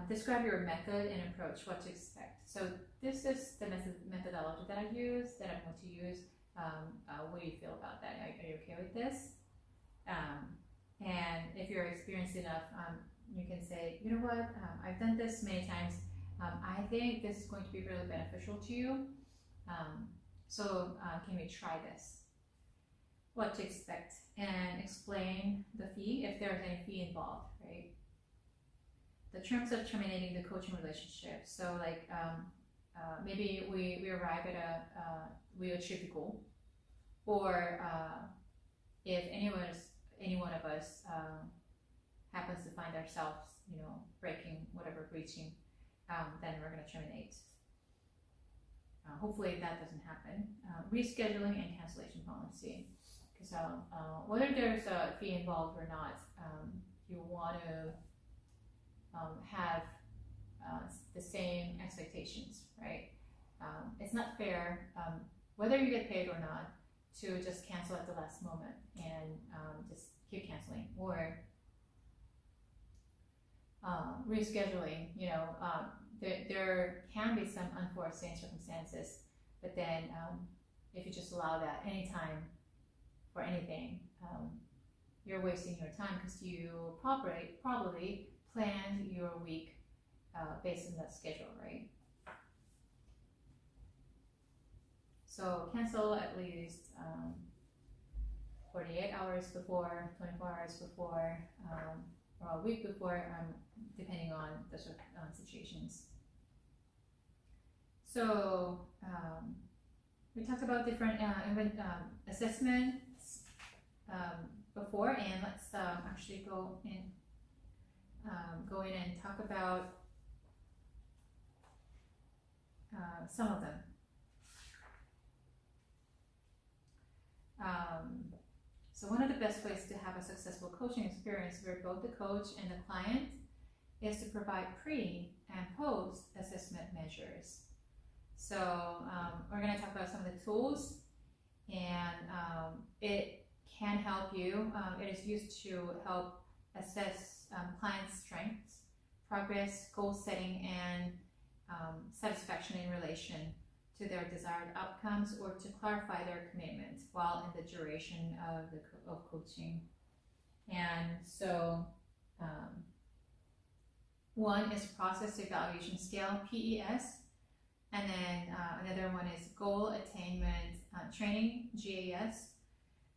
Describe your method and approach, what to expect. So this is the methodology that I use, that I'm going to use. What do you feel about that? Are you okay with this? And if you're experienced enough, you can say, you know what, I've done this many times. I think this is going to be really beneficial to you. So can we try this? What to expect, and explain the fee if there's any fee involved, right? The terms of terminating the coaching relationship. So like maybe we arrive at we achieve the goal, or if any one of us happens to find ourselves, you know, breaching, then we're going to terminate. Hopefully that doesn't happen. Rescheduling and cancellation policy. Because whether there's a fee involved or not, you want to have the same expectations, right? It's not fair, whether you get paid or not, to just cancel at the last moment and just keep canceling, or rescheduling. You know, there can be some unforeseen circumstances, but then if you just allow that anytime for anything, you're wasting your time, because you probably planned your week based on that schedule, right? So cancel at least 48 hours before, 24 hours before, or a week before, depending on the situations. So we talked about different assessments before, and let's actually go in and talk about some of them. So one of the best ways to have a successful coaching experience where both the coach and the client is to provide pre and post assessment measures. So we're going to talk about some of the tools, and it can help you. It is used to help assess clients' strengths, progress, goal setting, and satisfaction in relation to their desired outcomes, or to clarify their commitments while in the duration of coaching. And so one is process evaluation scale, PES, and then another one is goal attainment training, GAS,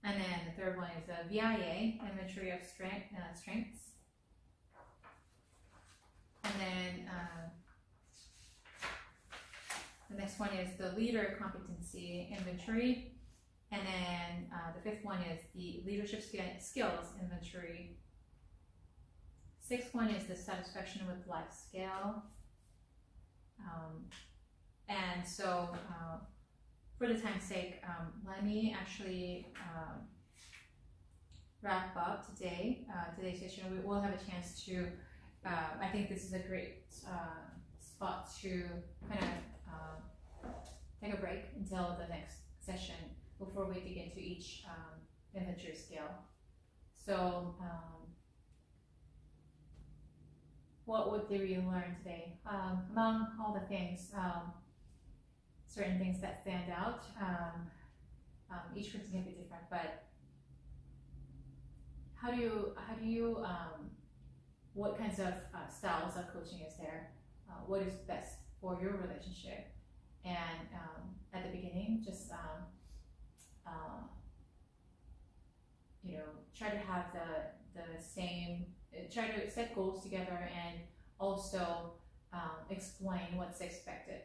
and then the third one is a VIA, inventory of strengths, and then the next one is the leader competency inventory, and then the fifth one is the leadership skills inventory. Sixth one is the satisfaction with life scale. And so for the time's sake, let me actually wrap up today's session. We will have a chance to, I think this is a great spot to kind of a break until the next session before we dig into each inventory scale. So, what did we learn today? Among all the things, certain things that stand out, each person can be different, but how do you what kinds of styles of coaching is there? What is best for your relationship? And at the beginning, just try to have the same. Try to set goals together and also explain what's expected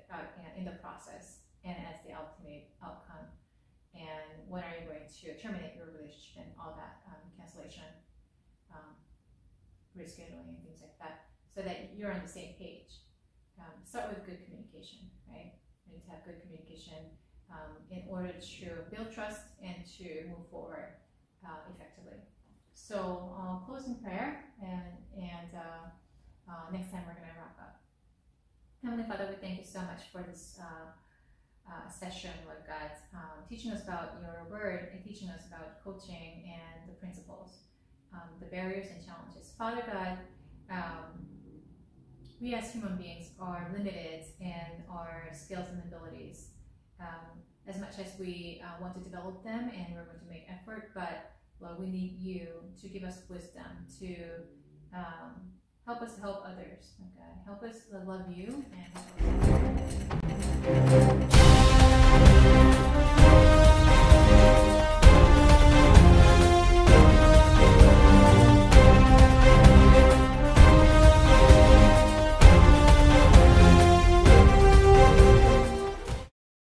in the process and as the ultimate outcome. And when are you going to terminate your relationship and all that cancellation, rescheduling and things like that, so that you're on the same page. Start with good communication, right? You need to have good communication in order to build trust and to move forward effectively. So closing prayer, and next time we're going to wrap up. Heavenly Father, we thank you so much for this session, Lord God, teaching us about your word and teaching us about coaching and the principles, the barriers and challenges. Father God, we as human beings are limited in our skills and abilities. As much as we want to develop them and we're going to make effort, but Lord, we need you to give us wisdom to help us help others. Oh God, help us love you and help us.